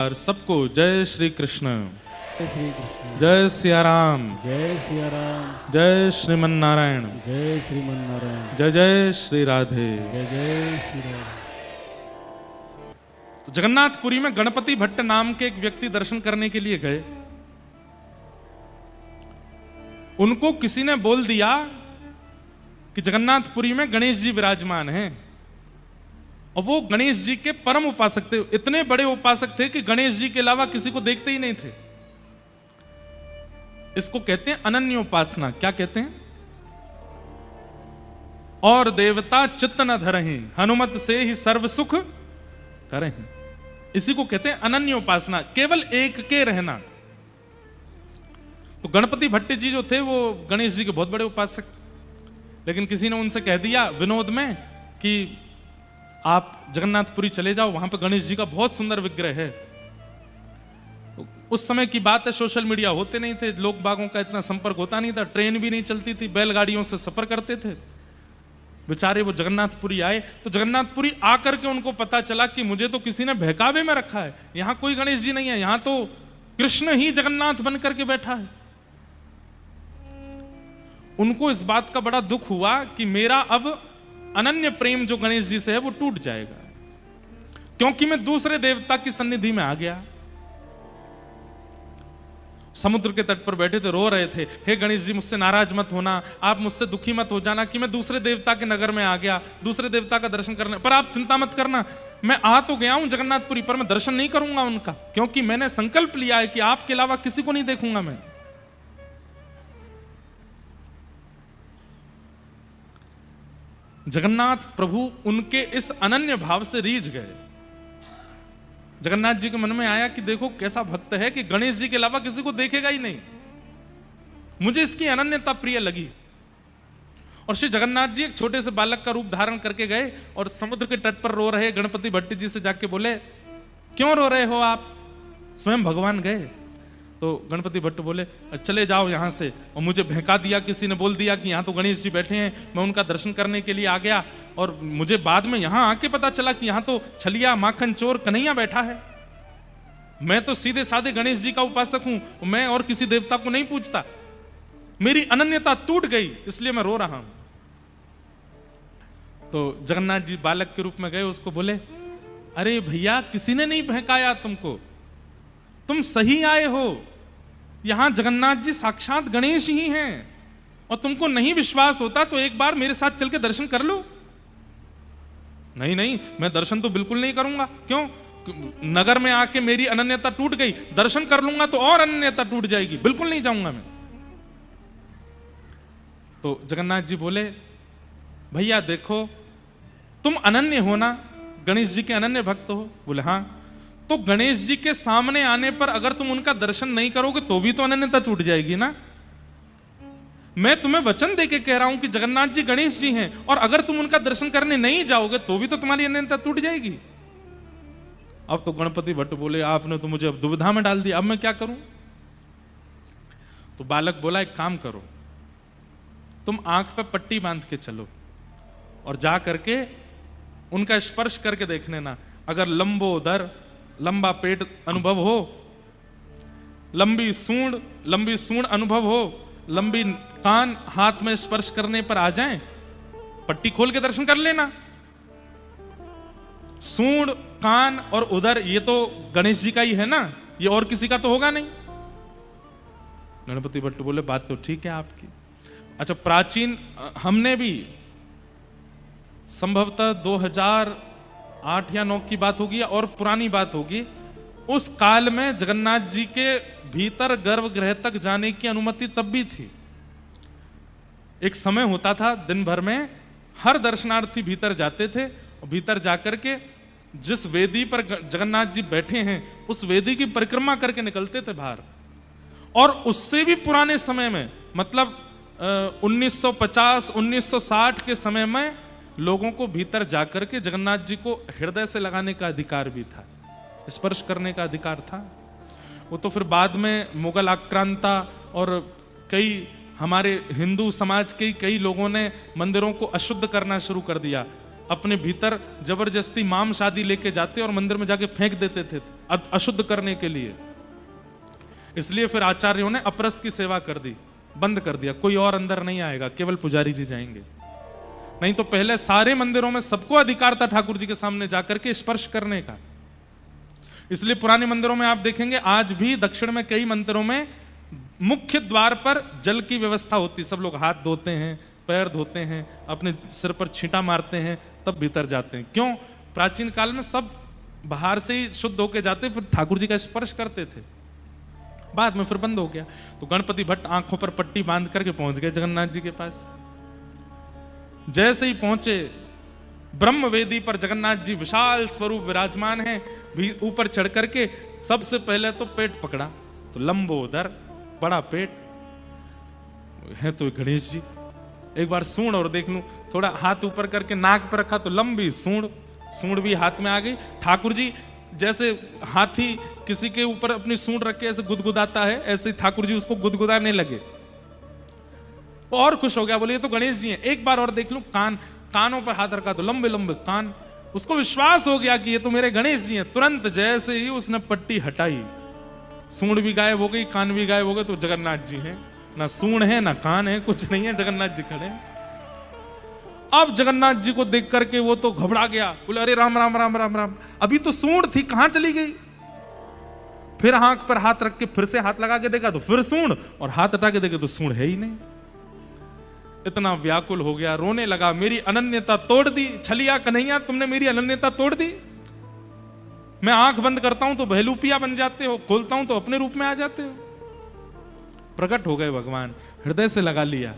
और सबको जय श्री कृष्ण, जय श्री कृष्ण, जय सिया राम, जय सिया राम, जय श्रीमन नारायण, जय श्रीमन नारायण, जय जय श्री राधे। जय जय श्री राम। तो जगन्नाथपुरी में गणपति भट्ट नाम के एक व्यक्ति दर्शन करने के लिए गए। उनको किसी ने बोल दिया कि जगन्नाथपुरी में गणेश जी विराजमान हैं, और वो गणेश जी के परम उपासक थे। इतने बड़े उपासक थे कि गणेश जी के अलावा किसी को देखते ही नहीं थे। इसको कहते हैं अनन्य उपासना। क्या कहते हैं? और देवता चित्त न धरहि, हनुमत से ही सर्व सुख करहि। इसी को कहते हैं अनन्य उपासना, केवल एक के रहना। तो गणपति भट्ट जी जो थे वो गणेश जी के बहुत बड़े उपासक, लेकिन किसी ने उनसे कह दिया विनोद में कि आप जगन्नाथपुरी चले जाओ, वहां पर गणेश जी का बहुत सुंदर विग्रह है। उस समय की बात है, सोशल मीडिया होते नहीं थे, लोग बागों का इतना संपर्क होता नहीं था, ट्रेन भी नहीं चलती थी, बैलगाड़ियों से सफर करते थे। बेचारे वो जगन्नाथपुरी आए, तो जगन्नाथपुरी आकर के उनको पता चला कि मुझे तो किसी ने बहकावे में रखा है, यहां कोई गणेश जी नहीं है, यहां तो कृष्ण ही जगन्नाथ बन करके बैठा है। उनको इस बात का बड़ा दुख हुआ कि मेरा अब अनन्य प्रेम जो गणेश जी से है वो टूट जाएगा, क्योंकि मैं दूसरे देवता की सन्निधि में आ गया। समुद्र के तट पर बैठे थे, रो रहे थे, हे गणेश जी मुझसे नाराज मत होना, आप मुझसे दुखी मत हो जाना कि मैं दूसरे देवता के नगर में आ गया, दूसरे देवता का दर्शन करने। पर आप चिंता मत करना, मैं आ तो गया हूं जगन्नाथपुरी, पर मैं दर्शन नहीं करूंगा उनका, क्योंकि मैंने संकल्प लिया है कि आपके अलावा किसी को नहीं देखूंगा मैं। जगन्नाथ प्रभु उनके इस अनन्य भाव से रीझ गए। जगन्नाथ जी के मन में आया कि देखो कैसा भक्त है कि गणेश जी के अलावा किसी को देखेगा ही नहीं। मुझे इसकी अनन्यता प्रिय लगी। और श्री जगन्नाथ जी एक छोटे से बालक का रूप धारण करके गए और समुद्र के तट पर रो रहे गणपति भट्ट जी से जाके बोले, क्यों रो रहे हो आप? स्वयं भगवान गए। तो गणपति भट्ट बोले, चले जाओ यहां से। और मुझे बहका दिया, किसी ने बोल दिया कि यहाँ तो गणेश जी बैठे हैं, मैं उनका दर्शन करने के लिए आ गया, और मुझे बाद में यहां आके पता चला कि यहाँ तो छलिया माखन चोर कन्हैया बैठा है। मैं तो सीधे साधे गणेश जी का उपासक हूं, मैं और किसी देवता को नहीं पूछता। मेरी अनन्यता टूट गई, इसलिए मैं रो रहा हूं। तो जगन्नाथ जी बालक के रूप में गए, उसको बोले, अरे भैया किसी ने नहीं बहकाया तुमको, तुम सही आए हो। यहां जगन्नाथ जी साक्षात गणेश ही हैं, और तुमको नहीं विश्वास होता तो एक बार मेरे साथ चल के दर्शन कर लो। नहीं नहीं, मैं दर्शन तो बिल्कुल नहीं करूंगा। क्यों? नगर में आके मेरी अनन्यता टूट गई, दर्शन कर लूंगा तो और अनन्यता टूट जाएगी, बिल्कुल नहीं जाऊंगा मैं। तो जगन्नाथ जी बोले, भैया देखो तुम अनन्य हो ना, गणेश जी के अनन्य भक्त हो? बोले हाँ। तो गणेश जी के सामने आने पर अगर तुम उनका दर्शन नहीं करोगे तो भी तो अनन्यता टूट जाएगी ना। मैं तुम्हें वचन देके कह रहा हूं कि जगन्नाथ जी गणेश जी हैं, और अगर तुम उनका दर्शन करने नहीं जाओगे तो भी तो तुम्हारी अनन्यता टूट जाएगी। अब तो गणपति भट्ट बोले, आपने तो मुझे अब दुविधा में डाल दिया, अब मैं क्या करूं? तो बालक बोला, एक काम करो, तुम आंख पे पट्टी बांध के चलो और जा करके उनका स्पर्श करके देख लेना। अगर लंबोदर, लंबा पेट अनुभव हो, लंबी सूंड अनुभव हो, लंबी कान हाथ में स्पर्श करने पर आ जाएं, पट्टी खोल के दर्शन कर लेना। सूंड, कान और उदर ये तो गणेश जी का ही है ना, ये और किसी का तो होगा नहीं। गणपति भट्ट बोले, बात तो ठीक है आपकी। अच्छा, प्राचीन हमने भी संभवतः 2008 या 9 की बात होगी, और पुरानी बात होगी, उस काल में जगन्नाथ जी के भीतर गर्भगृह तक जाने की अनुमति तब भी थी। एक समय होता था, दिन भर में हर दर्शनार्थी भीतर जाते थे, और भीतर जाकर के जिस वेदी पर जगन्नाथ जी बैठे हैं उस वेदी की परिक्रमा करके निकलते थे बाहर। और उससे भी पुराने समय में, मतलब 1950 1960 के समय में लोगों को भीतर जाकर के जगन्नाथ जी को हृदय से लगाने का अधिकार भी था, स्पर्श करने का अधिकार था। वो तो फिर बाद में मुगल आक्रांता और कई हमारे हिंदू समाज के कई लोगों ने मंदिरों को अशुद्ध करना शुरू कर दिया। अपने भीतर जबरदस्ती माम शादी लेके जाते और मंदिर में जाके फेंक देते थे अशुद्ध करने के लिए। इसलिए फिर आचार्यों ने अपरस की सेवा कर दी, बंद कर दिया, कोई और अंदर नहीं आएगा, केवल पुजारी जी जाएंगे। नहीं तो पहले सारे मंदिरों में सबको अधिकार था ठाकुर जी के सामने जाकर के स्पर्श करने का। इसलिए पुराने मंदिरों में आप देखेंगे आज भी दक्षिण में कई मंदिरों में मुख्य द्वार पर जल की व्यवस्था होती, सब लोग हाथ धोते हैं, पैर धोते हैं, अपने सिर पर छींटा मारते हैं, तब भीतर जाते हैं। क्यों? प्राचीन काल में सब बाहर से ही शुद्ध होके जाते, फिर ठाकुर जी का स्पर्श करते थे। बाद में फिर बंद हो गया। तो गणपति भट्ट आंखों पर पट्टी बांध करके पहुंच गए जगन्नाथ जी के पास। जैसे ही पहुंचे, ब्रह्म वेदी पर जगन्नाथ जी विशाल स्वरूप विराजमान हैं, भी ऊपर चढ़ करके सबसे पहले तो पेट पकड़ा, तो लंबोदर बड़ा पेट है तो गणेश जी। एक बार सूंड और देख लूं, थोड़ा हाथ ऊपर करके नाक पर रखा तो लंबी सूंड भी हाथ में आ गई। ठाकुर जी जैसे हाथी किसी के ऊपर अपनी सूंड रख के ऐसे गुदगुदाता है, ऐसे ठाकुर जी उसको गुदगुदाने लगे और खुश हो गया, बोले ये तो गणेश जी हैं। एक बार और देख लूं, कानों पर हाथ रखा तो लंबे लंबे कान, उसको विश्वास हो गया कि ये तो मेरे गणेश जी हैं। तुरंत जैसे ही उसने पट्टी हटाई, सूंड भी गायब हो गई, कान भी गायब हो गए, तो जगन्नाथ जी हैं। ना सूंड है ना कान है, कुछ नहीं है, जगन्नाथ जी खड़े हैं। अब जगन्नाथ जी को देख करके वो तो घबरा गया, बोले अरे राम राम राम राम राम, अभी तो सूंड थी, कहां चली गई? फिर आंख पर हाथ रख के फिर से हाथ लगा के देखा तो फिर सूंड, और हाथ हटा के देखे तो सूंड है ही नहीं। इतना व्याकुल हो गया, रोने लगा, मेरी अनन्यता तोड़ दी, छलिया कन्हैया तुमने मेरी अनन्यता तोड़ दी। मैं आंख बंद करता हूं तो बहलूपिया बन जाते हो, खोलता हूं तो अपने रूप में आ जाते हो। प्रकट हो गए भगवान, हृदय से लगा लिया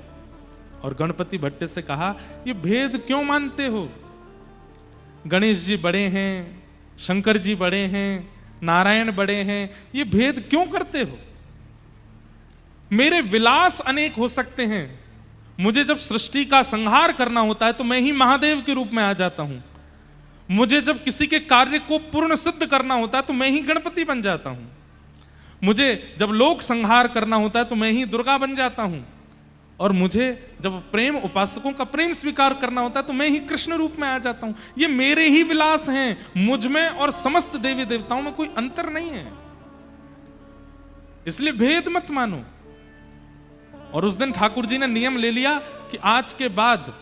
और गणपति भट्ट से कहा, ये भेद क्यों मानते हो? गणेश जी बड़े हैं, शंकर जी बड़े हैं, नारायण बड़े हैं, ये भेद क्यों करते हो? मेरे विलास अनेक हो सकते हैं, मुझे जब सृष्टि का संहार करना होता है तो मैं ही महादेव के रूप में आ जाता हूं। मुझे जब किसी के कार्य को पूर्ण सिद्ध करना होता है तो मैं ही गणपति बन जाता हूं। मुझे जब लोक संहार करना होता है तो मैं ही दुर्गा बन जाता हूं। और मुझे जब प्रेम उपासकों का प्रेम स्वीकार करना होता है तो मैं ही कृष्ण रूप में आ जाता हूं। ये मेरे ही विलास हैं, मुझ में और समस्त देवी देवताओं में कोई अंतर नहीं है, इसलिए भेद मत मानो। और उस दिन ठाकुर जी ने नियम ले लिया कि आज के बाद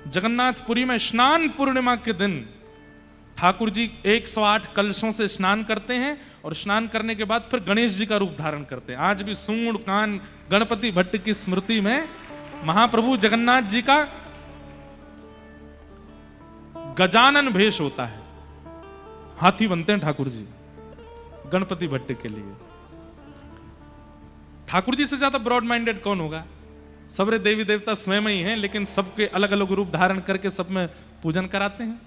जगन्नाथपुरी में स्नान पूर्णिमा के दिन ठाकुर जी 108 कलशों से स्नान करते हैं और स्नान करने के बाद फिर गणेश जी का रूप धारण करते हैं। आज भी सूंड कान गणपति भट्ट की स्मृति में महाप्रभु जगन्नाथ जी का गजानन भेष होता है, हाथी बनते हैं ठाकुर जी गणपति भट्ट के लिए। ठाकुर जी से ज्यादा ब्रॉड माइंडेड कौन होगा? सबरे देवी देवता स्वयं ही हैं, लेकिन सबके अलग अलग रूप धारण करके सब में पूजन कराते हैं।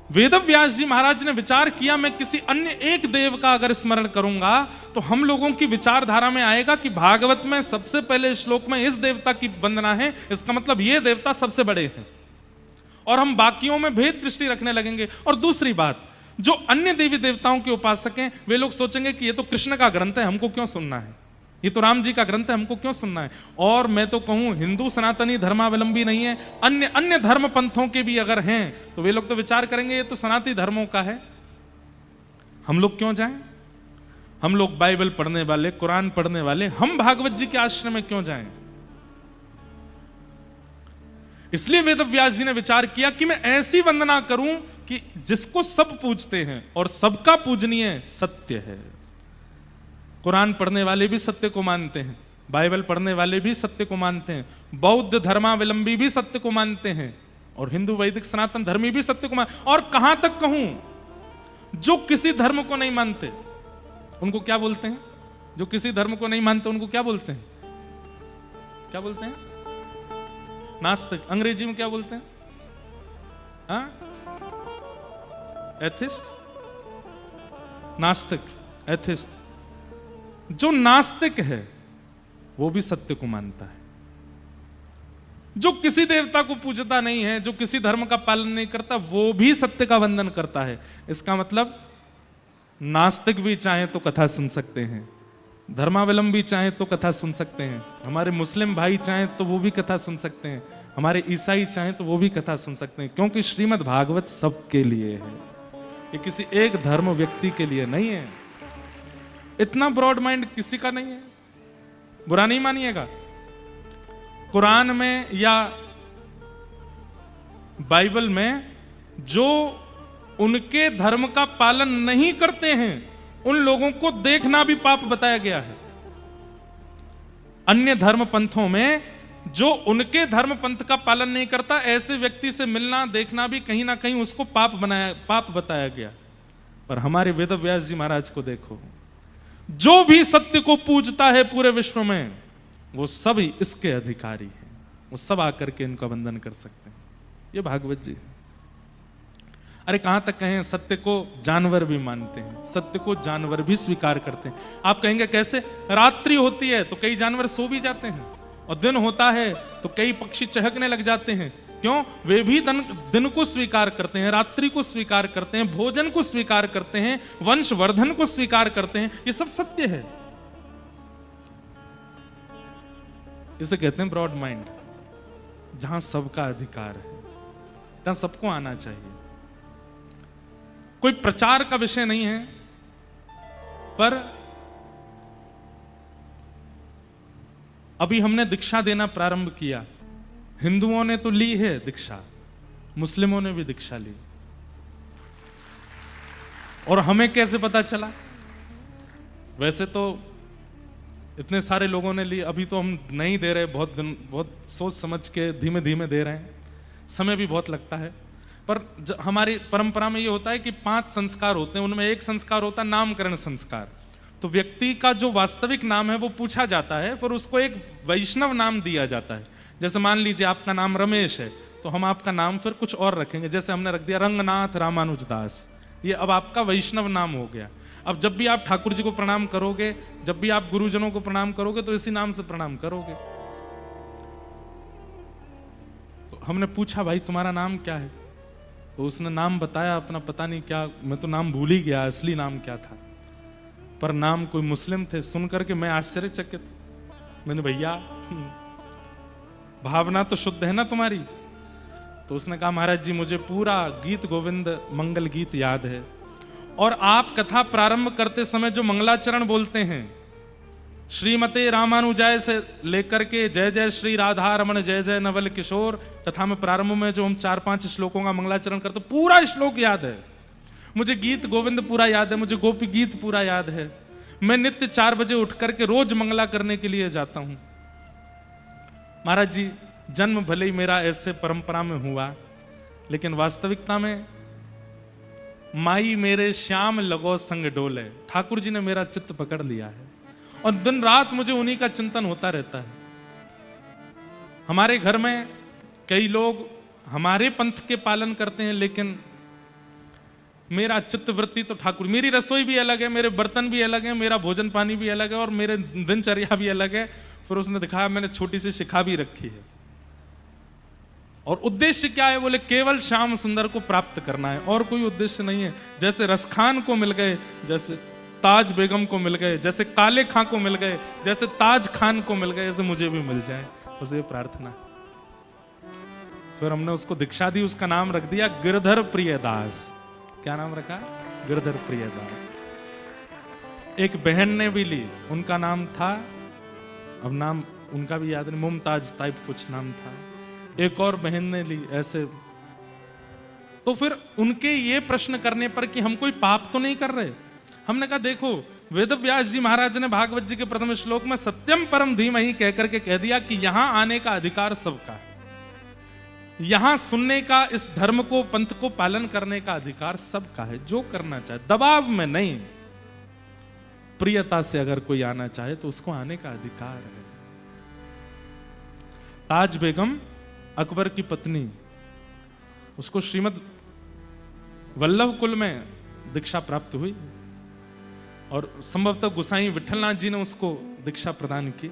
वेदव्यास जी महाराज ने विचार किया, मैं किसी अन्य एक देव का अगर स्मरण करूंगा तो हम लोगों की विचारधारा में आएगा कि भागवत में सबसे पहले श्लोक में इस देवता की वंदना है, इसका मतलब ये देवता सबसे बड़े हैं, और हम बाकियों में भेद दृष्टि रखने लगेंगे। और दूसरी बात, जो अन्य देवी देवताओं के उपासक हैं वे लोग सोचेंगे कि ये तो कृष्ण का ग्रंथ है, हमको क्यों सुनना है, ये तो राम जी का ग्रंथ है, हमको क्यों सुनना है। और मैं तो कहूं हिंदू सनातनी धर्मावलंबी नहीं है, अन्य धर्म पंथों के भी अगर हैं तो वे लोग तो विचार करेंगे ये तो सनातनी धर्मों का है, हम लोग क्यों जाएं? हम लोग बाइबल पढ़ने वाले, कुरान पढ़ने वाले, हम भागवत जी के आश्रम में क्यों जाएं? इसलिए वेदव्यास जी ने विचार किया कि मैं ऐसी वंदना करूं कि जिसको सब पूजते हैं और सबका पूजनीय सत्य है। कुरान पढ़ने वाले भी सत्य को मानते हैं, बाइबल पढ़ने वाले भी सत्य को मानते हैं, बौद्ध धर्मावलंबी भी सत्य को मानते हैं, और हिंदू वैदिक सनातन धर्मी भी सत्य को मानते। और कहां तक कहूं, जो किसी धर्म को नहीं मानते उनको क्या बोलते हैं? जो किसी धर्म को नहीं मानते उनको क्या बोलते हैं? क्या बोलते हैं? नास्तिक। अंग्रेजी में क्या बोलते हैं? हाँ, एथिस्ट, नास्तिक, एथिस्ट। जो नास्तिक है वो भी सत्य को मानता है, जो किसी देवता को पूजता नहीं है, जो किसी धर्म का पालन नहीं करता, वो भी सत्य का वंदन करता है। इसका मतलब नास्तिक भी चाहे तो कथा सुन सकते हैं, धर्मावलंबी चाहें तो कथा सुन सकते हैं, हमारे मुस्लिम भाई चाहें तो वो भी कथा सुन सकते हैं, हमारे ईसाई चाहें तो वो भी कथा सुन सकते हैं, क्योंकि श्रीमद् भागवत सबके लिए है, ये किसी एक धर्म व्यक्ति के लिए नहीं है। इतना ब्रॉड माइंड किसी का नहीं है, बुरा नहीं मानिएगा। कुरान में या बाइबल में जो उनके धर्म का पालन नहीं करते हैं उन लोगों को देखना भी पाप बताया गया है। अन्य धर्म पंथों में जो उनके धर्म पंथ का पालन नहीं करता, ऐसे व्यक्ति से मिलना देखना भी कहीं ना कहीं उसको पाप बताया गया। पर हमारे वेद व्यास जी महाराज को देखो, जो भी सत्य को पूजता है पूरे विश्व में वो सब ही इसके अधिकारी हैं, वो सब आकर के इनका वंदन कर सकते हैं। ये भागवत जी। अरे कहां तक कहें, सत्य को जानवर भी मानते हैं, सत्य को जानवर भी स्वीकार करते हैं। आप कहेंगे कैसे? रात्रि होती है तो कई जानवर सो भी जाते हैं, और दिन होता है तो कई पक्षी चहकने लग जाते हैं। क्यों? वे भी दिन को स्वीकार करते हैं, रात्रि को स्वीकार करते हैं, भोजन को स्वीकार करते हैं, वंशवर्धन को स्वीकार करते हैं। ये सब सत्य है। इसे कहते हैं ब्रॉड माइंड, जहां सबका अधिकार है, जहां सबको आना चाहिए। कोई प्रचार का विषय नहीं है, पर अभी हमने दीक्षा देना प्रारंभ किया। हिंदुओं ने तो ली है दीक्षा, मुस्लिमों ने भी दीक्षा ली। और हमें कैसे पता चला? वैसे तो इतने सारे लोगों ने ली, अभी तो हम नहीं दे रहे, बहुत सोच समझ के धीमे धीमे दे रहे हैं, समय भी बहुत लगता है। पर हमारी परंपरा में ये होता है कि 5 संस्कार होते हैं, उनमें एक संस्कार होता है नामकरण संस्कार। तो व्यक्ति का जो वास्तविक नाम है वो पूछा जाता है, फिर उसको एक वैष्णव नाम दिया जाता है। जैसे मान लीजिए आपका नाम रमेश है, तो हम आपका नाम फिर कुछ और रखेंगे। जैसे हमने रख दिया रंगनाथ रामानुजदास, ये अब आपका वैष्णव नाम हो गया। अब जब भी आप ठाकुर जी को प्रणाम करोगे, जब भी आप गुरुजनों को प्रणाम करोगे, तो इसी नाम से प्रणाम करोगे। तो हमने पूछा भाई तुम्हारा नाम क्या है? तो उसने नाम बताया अपना, पता नहीं क्या, मैं तो नाम भूल ही गया असली नाम क्या था, पर नाम कोई मुस्लिम थे। सुन करके मैं आश्चर्यचकित, मैंने भैया भावना तो शुद्ध है ना तुम्हारी? तो उसने कहा महाराज जी मुझे पूरा गीत गोविंद मंगल गीत याद है, और आप कथा प्रारंभ करते समय जो मंगलाचरण बोलते हैं, श्रीमते रामानुजाय से लेकर के जय जय श्री राधा रमण जय जय नवल किशोर, कथा में प्रारंभ में जो हम 4-5 श्लोकों का मंगलाचरण करते, पूरा श्लोक याद है मुझे। गीत गोविंद पूरा याद है मुझे, गोपी गीत पूरा याद है। मैं नित्य 4 बजे उठ करके रोज मंगला करने के लिए जाता हूं। महाराज जी जन्म भले ही मेरा ऐसे परंपरा में हुआ, लेकिन वास्तविकता में माई मेरे श्याम लगो संग डोले, ठाकुर जी ने मेरा चित्त पकड़ लिया है, और दिन रात मुझे उन्हीं का चिंतन होता रहता है। हमारे घर में कई लोग हमारे पंथ के पालन करते हैं, लेकिन मेरा चित्त वृत्ति तो ठाकुर, मेरी रसोई भी अलग है, मेरे बर्तन भी अलग है, मेरा भोजन पानी भी अलग है, और मेरे दिनचर्या भी अलग है। फिर उसने दिखाया, मैंने छोटी सी शिखा भी रखी है, और उद्देश्य क्या है? बोले केवल श्याम सुंदर को प्राप्त करना है, और कोई उद्देश्य नहीं है। जैसे रसखान को मिल गए, जैसे ताज बेगम को मिल गए, जैसे काले खां को मिल गए, जैसे ताज खान को मिल गए, ऐसे मुझे भी मिल जाए, बस ये प्रार्थना। फिर हमने उसको दीक्षा दी, उसका नाम रख दिया गिरधर प्रियदास। क्या नाम रखा? गिरधर प्रियदास। एक बहन ने भी ली, उनका नाम था, अब नाम उनका भी याद नहीं, मुमताज टाइप कुछ नाम था। एक और बहन ने ली ऐसे। तो फिर उनके ये प्रश्न करने पर कि हम कोई पाप तो नहीं कर रहे, हमने कहा देखो वेद व्यास जी महाराज ने भागवत जी के प्रथम श्लोक में सत्यम परम धीमहि कहकर के कह दिया कि यहां आने का अधिकार सबका है, यहां सुनने का, इस धर्म को पंथ को पालन करने का अधिकार सबका है, जो करना चाहे, दबाव में नहीं, प्रियता से अगर कोई आना चाहे तो उसको आने का अधिकार है। ताज बेगम अकबर की पत्नी, उसको श्रीमद वल्लभ कुल में दीक्षा प्राप्त हुई, और संभवतः गोसाई विठलनाथ जी ने उसको दीक्षा प्रदान की।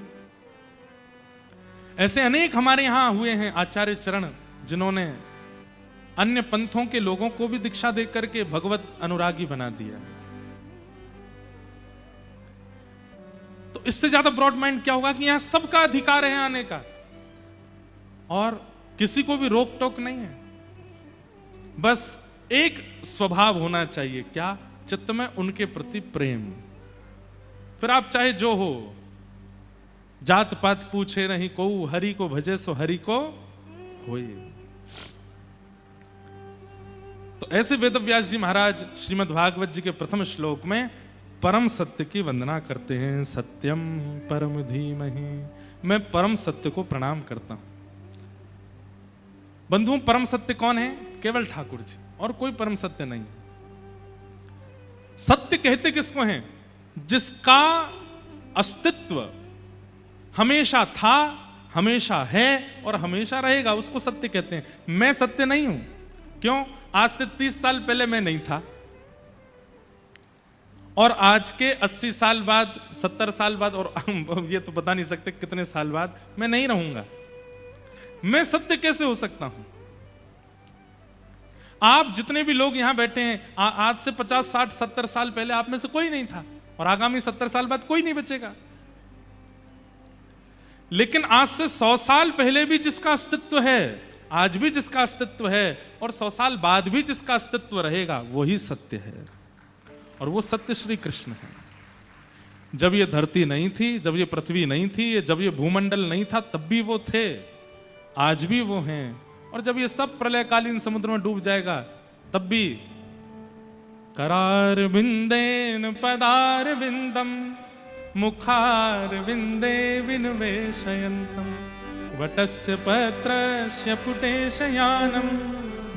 ऐसे अनेक हमारे यहां हुए हैं आचार्य चरण, जिन्होंने अन्य पंथों के लोगों को भी दीक्षा देकर के भगवत अनुरागी बना दिया। इससे ज्यादा ब्रॉड माइंड क्या होगा कि यहां सबका अधिकार है आने का और किसी को भी रोक टोक नहीं है। बस एक स्वभाव होना चाहिए, क्या? चित्त में उनके प्रति प्रेम। फिर आप चाहे जो हो, जात पात पूछे नहीं को, हरि को भजे सो हरि को होए। तो ऐसे वेदव्यास जी महाराज श्रीमद् भागवत जी के प्रथम श्लोक में परम सत्य की वंदना करते हैं। सत्यम परम धीमहि, मैं परम सत्य को प्रणाम करता हूं। बंधुओं, परम सत्य कौन है? केवल ठाकुर जी, और कोई परम सत्य नहीं। सत्य कहते किसको हैं? जिसका अस्तित्व हमेशा था, हमेशा है और हमेशा रहेगा, उसको सत्य कहते हैं। मैं सत्य नहीं हूं। क्यों? आज से 30 साल पहले मैं नहीं था और आज के 80 साल बाद, 70 साल बाद, और ये तो बता नहीं सकते कितने साल बाद मैं नहीं रहूंगा। मैं सत्य कैसे हो सकता हूं? आप जितने भी लोग यहां बैठे हैं, आज से 50, 60, 70 साल पहले आप में से कोई नहीं था और आगामी 70 साल बाद कोई नहीं बचेगा। लेकिन आज से 100 साल पहले भी जिसका अस्तित्व है, आज भी जिसका अस्तित्व है और 100 साल बाद भी जिसका अस्तित्व रहेगा, वही सत्य है। और वो सत्य श्री कृष्ण है। जब ये धरती नहीं थी, जब ये पृथ्वी नहीं थी, जब ये भूमंडल नहीं था, तब भी वो थे, आज भी वो हैं। और जब ये सब प्रलयकालीन समुद्र में डूब जाएगा, तब भी करार बिंदेन पदार बिंदम मुखार बिंदे विनवेशयन्तम वटस्य पत्रस्य पुटेशयानम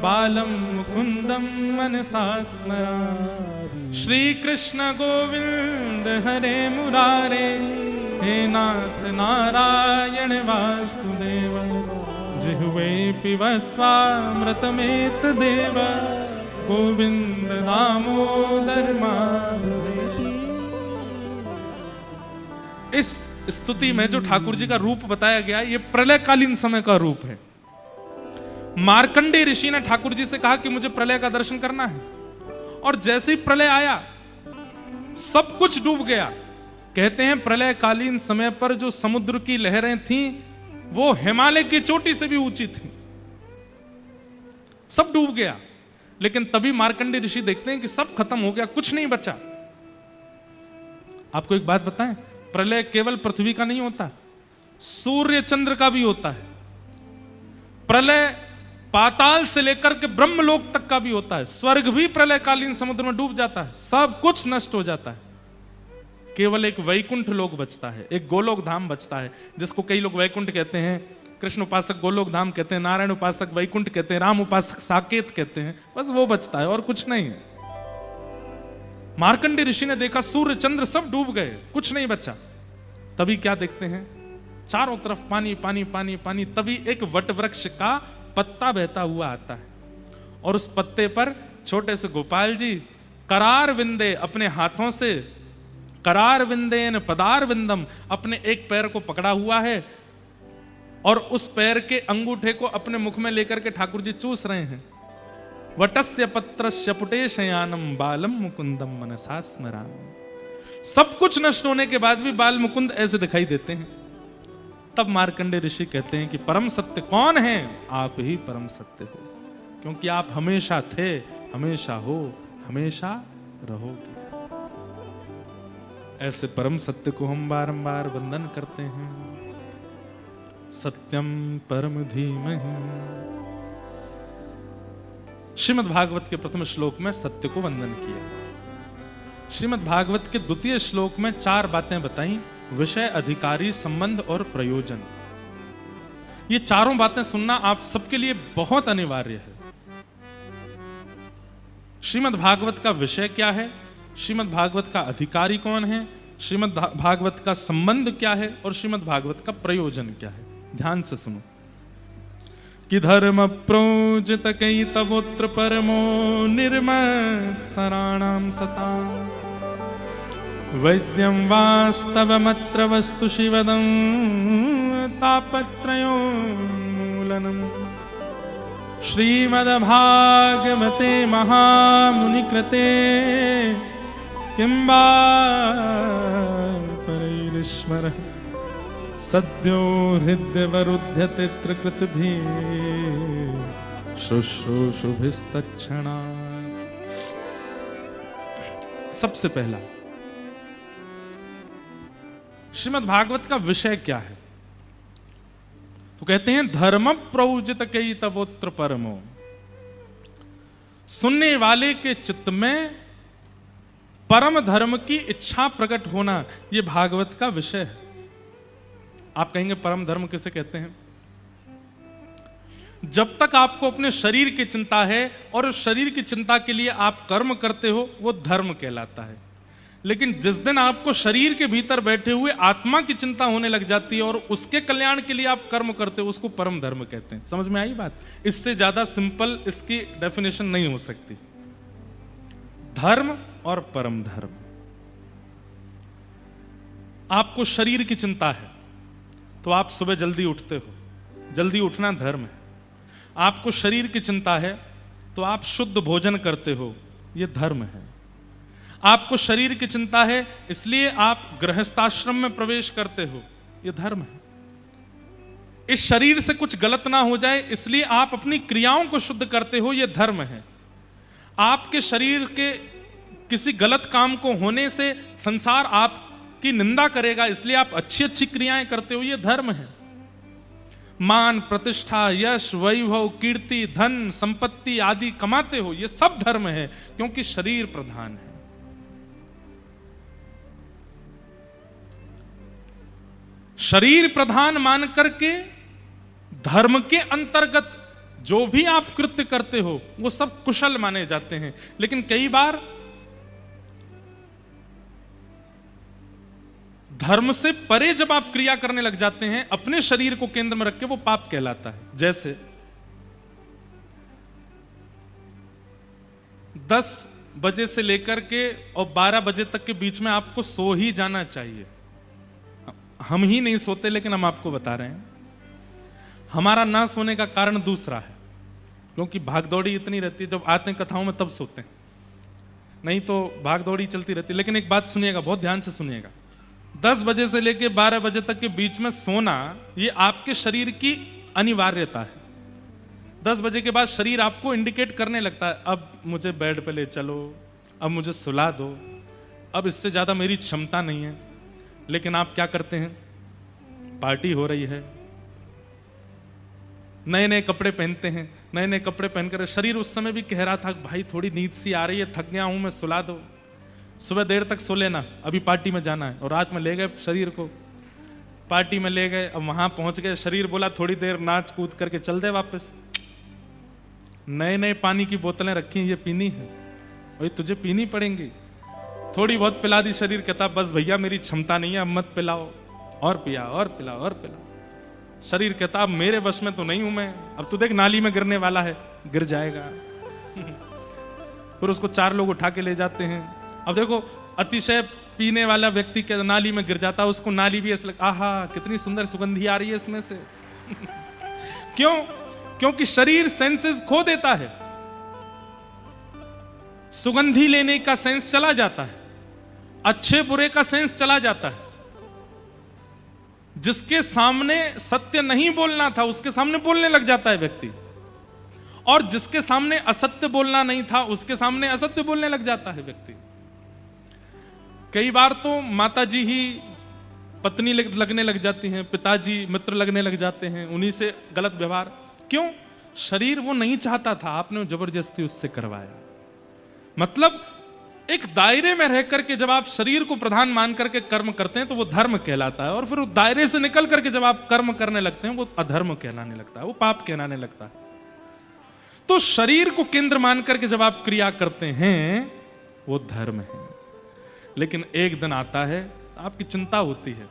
बालम मुकुंदम मनसा स्मरामि। श्री कृष्ण गोविंद हरे मुरारे, हे नाथ नारायण वासुदेव, जिह्वे पिबस्वामृतमेत देव, गोविंद दामोदर माधवेति। इस स्तुति में जो ठाकुर जी का रूप बताया गया, ये प्रलयकालीन समय का रूप है। मार्कंडेय ऋषि ने ठाकुर जी से कहा कि मुझे प्रलय का दर्शन करना है, और जैसे ही प्रलय आया सब कुछ डूब गया। कहते हैं प्रलयकालीन समय पर जो समुद्र की लहरें थीं वो हिमालय की चोटी से भी ऊंची थी, सब डूब गया। लेकिन तभी मार्कंडेय ऋषि देखते हैं कि सब खत्म हो गया, कुछ नहीं बचा। आपको एक बात बताएं, प्रलय केवल पृथ्वी का नहीं होता, सूर्य चंद्र का भी होता है। प्रलय पाताल से लेकर के ब्रह्मलोक तक का भी होता है। स्वर्ग भी प्रलयकालीन समुद्र में डूब जाता है, सब कुछ नष्ट हो जाता है। केवल एक वैकुंठ लोक बचता है, एक गोलोक धाम बचता है, जिसको कई लोग वैकुंठ कहते हैं, कृष्ण उपासक गोलोक धाम कहते हैं, नारायण उपासक वैकुंठ कहते हैं, राम उपासक साकेत कहते हैं। बस वो बचता है और कुछ नहीं है। मार्कंडेय ऋषि ने देखा सूर्य चंद्र सब डूब गए, कुछ नहीं बचा। तभी क्या देखते हैं? चारों तरफ पानी पानी पानी पानी। तभी एक वट वृक्ष का पत्ता बहता हुआ आता है और उस पत्ते पर छोटे से गोपाल जी करार विंदे, अपने हाथों से करार विंदेन पदार विंदम, अपने एक पैर को पकड़ा हुआ है और उस पैर के अंगूठे को अपने मुख में लेकर के ठाकुर जी चूस रहे हैं। वटस्य पत्रस्य पुटेशयानम बालम मुकुंदम मनसा स्मरामि। सब कुछ नष्ट होने के बाद भी बाल मुकुंद ऐसे दिखाई देते हैं। तब मार्कंडेय ऋषि कहते हैं कि परम सत्य कौन है? आप ही परम सत्य हो, क्योंकि आप हमेशा थे, हमेशा हो, हमेशा रहोगे। ऐसे परम सत्य को हम बारंबार वंदन करते हैं। सत्यम परम धीमहि। श्रीमद् भागवत के प्रथम श्लोक में सत्य को वंदन किया। श्रीमद् भागवत के द्वितीय श्लोक में 4 बातें बताई: विषय, अधिकारी, संबंध और प्रयोजन। ये चारों बातें सुनना आप सबके लिए बहुत अनिवार्य है। श्रीमद् भागवत का विषय क्या है, श्रीमद् भागवत का अधिकारी कौन है, श्रीमद् भागवत का संबंध क्या है और श्रीमद् भागवत का प्रयोजन क्या है। ध्यान से सुनो। कि धर्म प्रोजित कई तवोत्र परमो निर्मत सराणाम सता वैद्यं वास्तवमत्र वस्तु शिवदं तापत्रयोन्मूलनम्। श्रीमद्भागवते महामुनिकृते किं वा ईश्वर सद्यो हृदयवरुध्यते त्रिकृतिभिः शुश्रूषुभिस्तत्क्षणात्। सबसे पहला श्रीमद् भागवत का विषय क्या है? तो कहते हैं धर्म प्रौजित कई तवोत्र परमो। सुनने वाले के चित्त में परम धर्म की इच्छा प्रकट होना, यह भागवत का विषय है। आप कहेंगे परम धर्म किसे कहते हैं? जब तक आपको अपने शरीर की चिंता है और उस शरीर की चिंता के लिए आप कर्म करते हो, वो धर्म कहलाता है। लेकिन जिस दिन आपको शरीर के भीतर बैठे हुए आत्मा की चिंता होने लग जाती है और उसके कल्याण के लिए आप कर्म करते हो, उसको परम धर्म कहते हैं। समझ में आई बात? इससे ज्यादा सिंपल इसकी डेफिनेशन नहीं हो सकती। धर्म और परम धर्म। आपको शरीर की चिंता है तो आप सुबह जल्दी उठते हो, जल्दी उठना धर्म है। आपको शरीर की चिंता है तो आप शुद्ध भोजन करते हो, यह धर्म है। आपको शरीर की चिंता है इसलिए आप गृहस्थाश्रम में प्रवेश करते हो, यह धर्म है। इस शरीर से कुछ गलत ना हो जाए इसलिए आप अपनी क्रियाओं को शुद्ध करते हो, यह धर्म है। आपके शरीर के किसी गलत काम को होने से संसार आपकी निंदा करेगा इसलिए आप अच्छी अच्छी क्रियाएं करते हो, यह धर्म है। मान, प्रतिष्ठा, यश, वैभव, कीर्ति, धन, संपत्ति आदि कमाते हो, यह सब धर्म है, क्योंकि शरीर प्रधान है। शरीर प्रधान मान करके धर्म के अंतर्गत जो भी आप कृत्य करते हो वो सब कुशल माने जाते हैं। लेकिन कई बार धर्म से परे जब आप क्रिया करने लग जाते हैं, अपने शरीर को केंद्र में रख के, वो पाप कहलाता है। जैसे 10 बजे से लेकर के और 12 बजे तक के बीच में आपको सो ही जाना चाहिए। हम ही नहीं सोते, लेकिन हम आपको बता रहे हैं। हमारा ना सोने का कारण दूसरा है, क्योंकि भागदौड़ी इतनी रहती है, जब आते हैं कथाओं में तब सोते हैं, नहीं तो भागदौड़ी चलती रहती है। लेकिन एक बात सुनिएगा, बहुत ध्यान से सुनिएगा। 10 बजे से लेकर 12 बजे तक के बीच में सोना, ये आपके शरीर की अनिवार्यता है। 10 बजे के बाद शरीर आपको इंडिकेट करने लगता है, अब मुझे बेड पे ले चलो, अब मुझे सुला दो, अब इससे ज्यादा मेरी क्षमता नहीं है। लेकिन आप क्या करते हैं? पार्टी हो रही है, नए नए कपड़े पहनते हैं, नए नए कपड़े पहनकर शरीर उस समय भी कह रहा था भाई थोड़ी नींद सी आ रही है, थक गया हूं मैं, सुला दो, सुबह देर तक सो लेना, अभी पार्टी में जाना है। और रात में ले गए शरीर को, पार्टी में ले गए, अब वहां पहुंच गए, शरीर बोला थोड़ी देर नाच कूद करके चल दे वापस। नए नए पानी की बोतलें रखी, ये पीनी है, भाई तुझे पीनी पड़ेंगी। थोड़ी बहुत पिला दी, शरीर कहता बस भैया मेरी क्षमता नहीं है, अब मत पिलाओ, और पिया और पिला और पिला। शरीर कहता अब मेरे वश में तो नहीं हूं मैं, अब तू देख नाली में गिरने वाला है, गिर जाएगा। फिर उसको 4 लोग उठा के ले जाते हैं। अब देखो अतिशय पीने वाला व्यक्ति के नाली में गिर जाता है, उसको नाली भी ऐसे लगता, आहा कितनी सुंदर सुगंधी आ रही है इसमें से। क्यों? क्योंकि शरीर सेंसेस खो देता है, सुगंधी लेने का सेंस चला जाता है, अच्छे बुरे का सेंस चला जाता है। जिसके सामने सत्य नहीं बोलना था उसके सामने बोलने लग जाता है व्यक्ति, और जिसके सामने असत्य बोलना नहीं था उसके सामने असत्य बोलने लग जाता है व्यक्ति। कई बार तो माताजी ही पत्नी लगने लग जाती हैं, पिताजी मित्र लगने लग जाते हैं, उन्हीं से गलत व्यवहार। क्यों? शरीर वो नहीं चाहता था, आपने जबरदस्ती उससे करवाया। मतलब एक दायरे में रह करके जब आप शरीर को प्रधान मान करके कर्म करते हैं तो वो धर्म कहलाता है, और फिर उस दायरे से निकल करके जब आप कर्म करने लगते हैं वो अधर्म कहलाने लगता है, वो पाप कहलाने लगता है। तो शरीर को केंद्र मान करके जब आप क्रिया करते हैं वो धर्म है। लेकिन एक दिन आता है, आपकी चिंता होती है,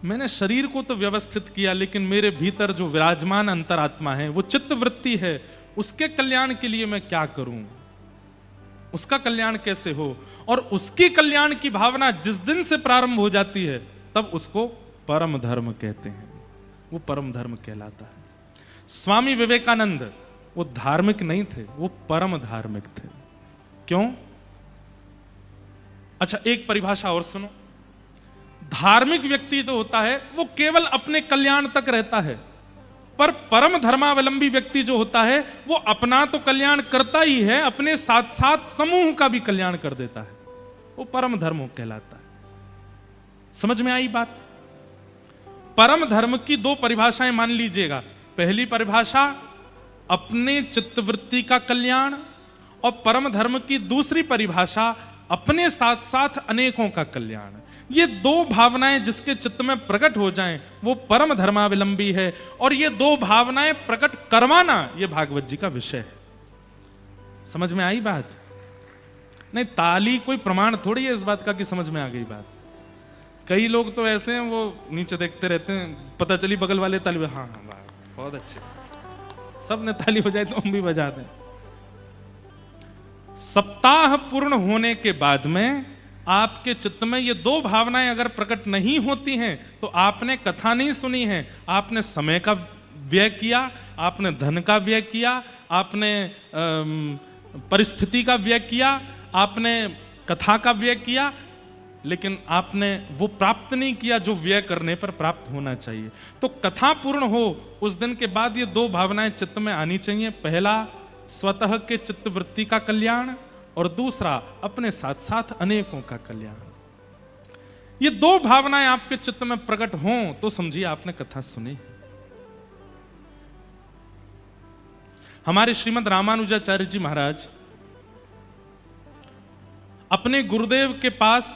मैंने शरीर को तो व्यवस्थित किया, लेकिन मेरे भीतर जो विराजमान अंतरात्मा है, वो चित्त वृत्ति है, उसके कल्याण के लिए मैं क्या करूं, उसका कल्याण कैसे हो। और उसकी कल्याण की भावना जिस दिन से प्रारंभ हो जाती है तब उसको परम धर्म कहते हैं, वो परम धर्म कहलाता है। स्वामी विवेकानंद वो धार्मिक नहीं थे, वो परम धार्मिक थे। क्यों? अच्छा एक परिभाषा और सुनो, धार्मिक व्यक्ति जो होता है वो केवल अपने कल्याण तक रहता है, पर परम धर्मावलंबी व्यक्ति जो होता है वो अपना तो कल्याण करता ही है, अपने साथ साथ समूह का भी कल्याण कर देता है। वो परम धर्म कहलाता है। समझ में आई बात? परम धर्म की दो परिभाषाएं मान लीजिएगा। पहली परिभाषा अपने चित्तवृत्ति का कल्याण, और परम धर्म की दूसरी परिभाषा अपने साथ साथ अनेकों का कल्याण। ये दो भावनाएं जिसके चित्त में प्रकट हो जाएं वो परम धर्मावलंबी है, और ये दो भावनाएं प्रकट करवाना ये भागवत जी का विषय है। समझ में आई बात? नहीं, ताली कोई प्रमाण थोड़ी है इस बात का कि समझ में आ गई बात। कई लोग तो ऐसे हैं वो नीचे देखते रहते हैं, पता चली बगल वाले ताली, हाँ हाँ वाह बहुत अच्छे, सब ने ताली बजाई तो हम भी बजा दें। सप्ताह पूर्ण होने के बाद में आपके चित्त में ये दो भावनाएं अगर प्रकट नहीं होती हैं तो आपने कथा नहीं सुनी है, आपने समय का व्यय किया, आपने धन का व्यय किया, आपने परिस्थिति का व्यय किया, आपने कथा का व्यय किया, लेकिन आपने वो प्राप्त नहीं किया जो व्यय करने पर प्राप्त होना चाहिए। तो कथा पूर्ण हो उस दिन के बाद ये दो भावनाएं चित्त में आनी चाहिए। पहला स्वतः के चित्तवृत्ति का कल्याण, और दूसरा अपने साथ साथ अनेकों का कल्याण। ये दो भावनाएं आपके चित्त में प्रकट हों तो समझिए आपने कथा सुनी। हमारे श्रीमद् रामानुजाचार्य जी महाराज अपने गुरुदेव के पास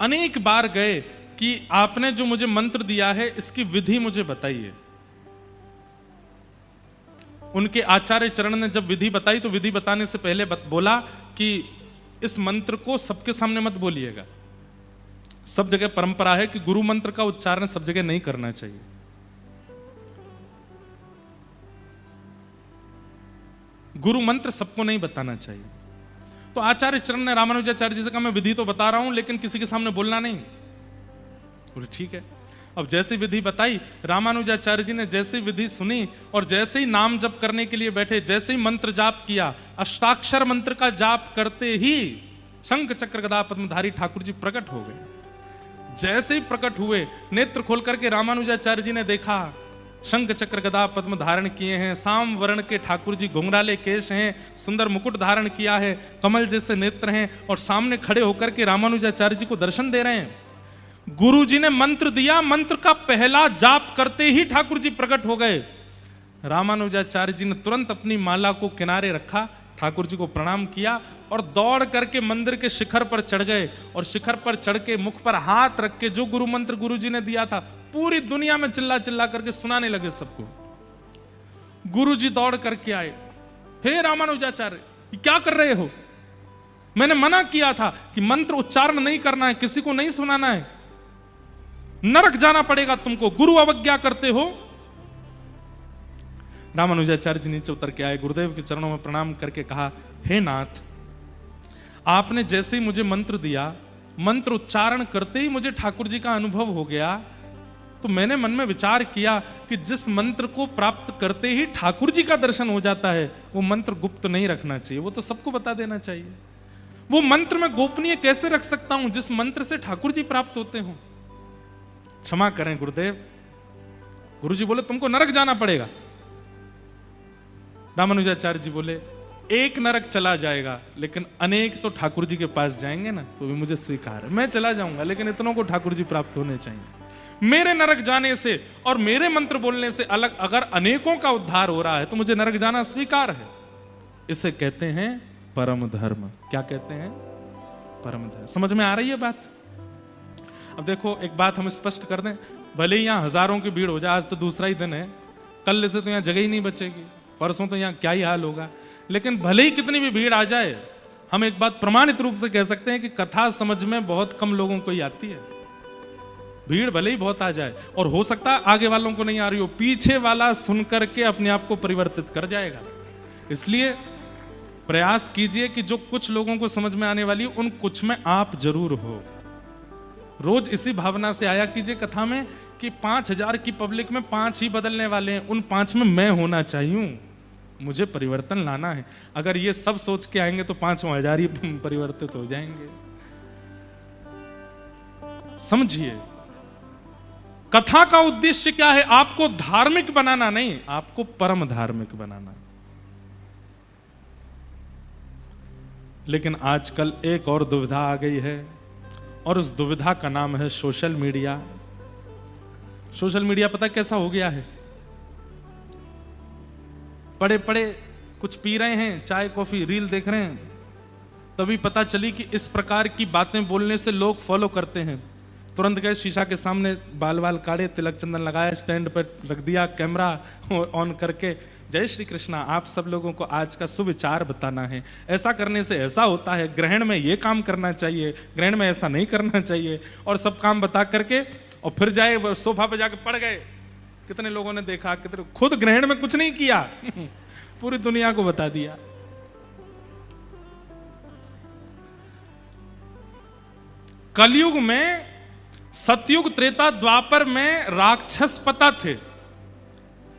अनेक बार गए कि आपने जो मुझे मंत्र दिया है इसकी विधि मुझे बताइए। उनके आचार्य चरण ने जब विधि बताई तो विधि बताने से पहले बोला कि इस मंत्र को सबके सामने मत बोलिएगा। सब जगह परंपरा है कि गुरु मंत्र का उच्चारण सब जगह नहीं करना चाहिए। गुरु मंत्र सबको नहीं बताना चाहिए। तो आचार्य चरण ने रामानुजाचार्य जी से कहा मैं विधि तो बता रहा हूं लेकिन किसी के सामने बोलना नहीं। बोले ठीक है। अब जैसी विधि बताई, रामानुजाचार्य जी ने जैसी विधि सुनी और जैसे ही नाम जप करने के लिए बैठे, जैसे ही मंत्र जाप किया, अष्टाक्षर मंत्र का जाप करते ही शंख चक्र गदा पद्मधारी ठाकुर जी प्रकट हो गए। जैसे ही प्रकट हुए, नेत्र खोल करके रामानुजाचार्य जी ने देखा शंख चक्र गदा पद्म धारण किए हैं, साम वर्ण के ठाकुर जी, घुंघराले केश हैं, सुंदर मुकुट धारण किया है, कमल जैसे नेत्र हैं, और सामने खड़े होकर के रामानुजाचार्य जी को दर्शन दे रहे हैं। गुरु जी ने मंत्र दिया, मंत्र का पहला जाप करते ही ठाकुर जी प्रकट हो गए। रामानुजाचार्य जी ने तुरंत अपनी माला को किनारे रखा, ठाकुर जी को प्रणाम किया और दौड़ करके मंदिर के शिखर पर चढ़ गए, और शिखर पर चढ़ के मुख पर हाथ रख के जो गुरु मंत्र गुरु जी ने दिया था पूरी दुनिया में चिल्ला चिल्ला करके सुनाने लगे सबको। गुरु जी दौड़ करके आए, हे रामानुजाचार्य ये क्या कर रहे हो? मैंने मना किया था कि मंत्र उच्चारण नहीं करना है, किसी को नहीं सुनाना है, नरक जाना पड़ेगा तुमको, गुरु अवज्ञा करते हो। रामानुजाचार्य जी नीचे उतर के आए, गुरुदेव के चरणों में प्रणाम करके कहा, हे नाथ, आपने जैसे ही मुझे मंत्र दिया, मंत्र उच्चारण करते ही मुझे ठाकुर जी का अनुभव हो गया, तो मैंने मन में विचार किया कि जिस मंत्र को प्राप्त करते ही ठाकुर जी का दर्शन हो जाता है वो मंत्र गुप्त नहीं रखना चाहिए, वो तो सबको बता देना चाहिए। वो मंत्र मैं गोपनीय कैसे रख सकता हूं जिस मंत्र से ठाकुर जी प्राप्त होते हो? क्षमा करें गुरुदेव। गुरु जी बोले तुमको नरक जाना पड़ेगा। रामानुजाचार्य जी बोले एक नरक चला जाएगा लेकिन अनेक तो ठाकुर जी के पास जाएंगे ना, तो भी मुझे स्वीकार है। मैं चला जाऊंगा लेकिन इतनों को ठाकुर जी प्राप्त होने चाहिए। मेरे नरक जाने से और मेरे मंत्र बोलने से अलग अगर अनेकों का उद्धार हो रहा है तो मुझे नरक जाना स्वीकार है। इसे कहते हैं परम धर्म। क्या कहते हैं? परम धर्म। समझ में आ रही है बात? अब देखो एक बात हम स्पष्ट कर दें, भले ही यहाँ हजारों की भीड़ हो जाए, आज तो दूसरा ही दिन है, कल से तो यहाँ जगह ही नहीं बचेगी, परसों तो यहाँ क्या ही हाल होगा, लेकिन भले ही कितनी भी भीड़ आ जाए, हम एक बात प्रमाणित रूप से कह सकते हैं कि कथा समझ में बहुत कम लोगों को ही आती है। भीड़ भले ही बहुत आ जाए और हो सकता है आगे वालों को नहीं आ रही हो, पीछे वाला सुन करके अपने आप को परिवर्तित कर जाएगा। इसलिए प्रयास कीजिए कि जो कुछ लोगों को समझ में आने वाली उन कुछ में आप जरूर हो। रोज इसी भावना से आया कीजिए कथा में कि 5000 की पब्लिक में 5 ही बदलने वाले हैं, उन 5 में मैं होना चाहिए, मुझे परिवर्तन लाना है। अगर ये सब सोच के आएंगे तो 5000 ही परिवर्तित हो जाएंगे। समझिए, कथा का उद्देश्य क्या है? आपको धार्मिक बनाना नहीं, आपको परम धार्मिक बनाना। लेकिन आजकल एक और दुविधा आ गई है, और उस दुविधा का नाम है सोशल मीडिया। सोशल मीडिया पता कैसा हो गया है? पड़े पड़े कुछ पी रहे हैं, चाय कॉफी रील देख रहे हैं, तभी पता चली कि इस प्रकार की बातें बोलने से लोग फॉलो करते हैं। तुरंत गए शीशा के सामने, बाल बाल काटे, तिलक चंदन लगाया, स्टैंड पर रख दिया, कैमरा ऑन करके, जय श्री कृष्णा, आप सब लोगों को आज का सुविचार बताना है, ऐसा करने से ऐसा होता है, ग्रहण में ये काम करना चाहिए, ग्रहण में ऐसा नहीं करना चाहिए, और सब काम बता करके और फिर जाए सोफा पे जाके पड़ गए। कितने लोगों ने देखा, कितने खुद ग्रहण में कुछ नहीं किया पूरी दुनिया को बता दिया। कलयुग में, सतयुग त्रेता द्वापर में राक्षस पता थे।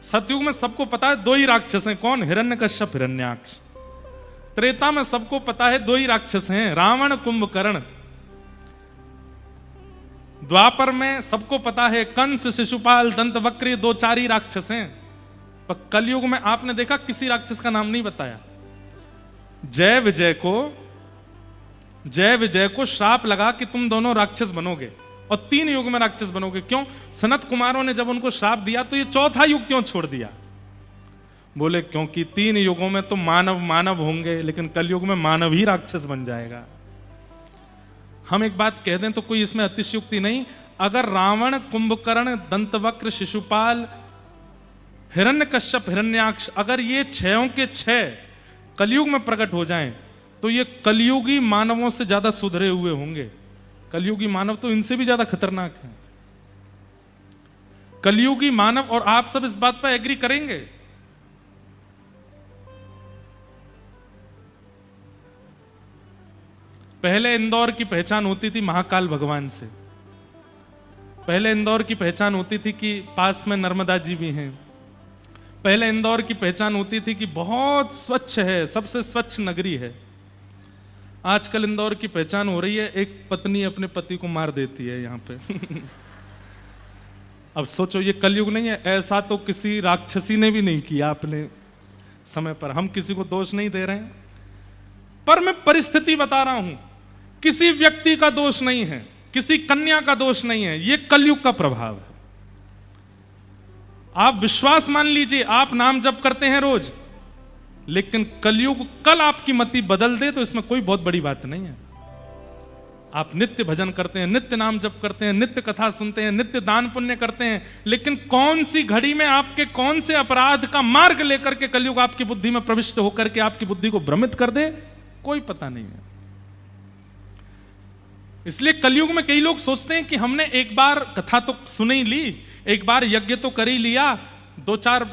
सतयुग में सबको पता है दो ही राक्षस हैं, कौन? हिरण्यकश्यप, हिरण्याक्ष। त्रेता में सबको पता है दो ही राक्षस हैं, रावण, कुंभकर्ण। द्वापर में सबको पता है कंस, शिशुपाल, दंतवक्र, दो चार ही राक्षस हैं। पर कलयुग में आपने देखा किसी राक्षस का नाम नहीं बताया। जय विजय को श्राप लगा कि तुम दोनों राक्षस बनोगे और 3 युग में राक्षस बनोगे। क्यों? सनत कुमारों ने जब उनको श्राप दिया तो ये चौथा युग क्यों छोड़ दिया? बोले क्योंकि 3 युगों में तो मानव होंगे, लेकिन कलयुग में मानव ही राक्षस बन जाएगा। हम एक बात कह दें तो कोई इसमें अतिशयोक्ति नहीं। अगर रावण, कुंभकर्ण, दंतवक्र, शिशुपाल, हिरण्यकश्यप, हिरण्याक्ष, अगर ये 6 के 6 कलयुग में प्रकट हो जाएं तो ये कलयुगी मानवों से ज्यादा सुधरे हुए होंगे। कलयुगी मानव तो इनसे भी ज्यादा खतरनाक है। कलयुगी मानव, और आप सब इस बात पर एग्री करेंगे, पहले इंदौर की पहचान होती थी महाकाल भगवान से। पहले इंदौर की पहचान होती थी कि पास में नर्मदा जी भी हैं। पहले इंदौर की पहचान होती थी कि बहुत स्वच्छ है, सबसे स्वच्छ नगरी है। आजकल इंदौर की पहचान हो रही है एक पत्नी अपने पति को मार देती है यहां पे अब सोचो, ये कलयुग नहीं है? ऐसा तो किसी राक्षसी ने भी नहीं किया अपने समय पर। हम किसी को दोष नहीं दे रहे हैं, पर मैं परिस्थिति बता रहा हूं। किसी व्यक्ति का दोष नहीं है, किसी कन्या का दोष नहीं है, ये कलयुग का प्रभाव है। आप विश्वास मान लीजिए, आप नाम जप करते हैं रोज, लेकिन कलयुग कल आपकी मति बदल दे तो इसमें कोई बहुत बड़ी बात नहीं है। आप नित्य भजन करते हैं, नित्य नाम जप करते हैं, नित्य कथा सुनते हैं, नित्य दान पुण्य करते हैं, लेकिन कौन सी घड़ी में आपके कौन से अपराध का मार्ग लेकर के कलयुग आपकी बुद्धि में प्रविष्ट होकर के आपकी बुद्धि को भ्रमित कर दे, कोई पता नहीं है। इसलिए कलयुग में कई लोग सोचते हैं कि हमने एक बार कथा तो सुन ही ली, एक बार यज्ञ तो कर ही लिया, 2-4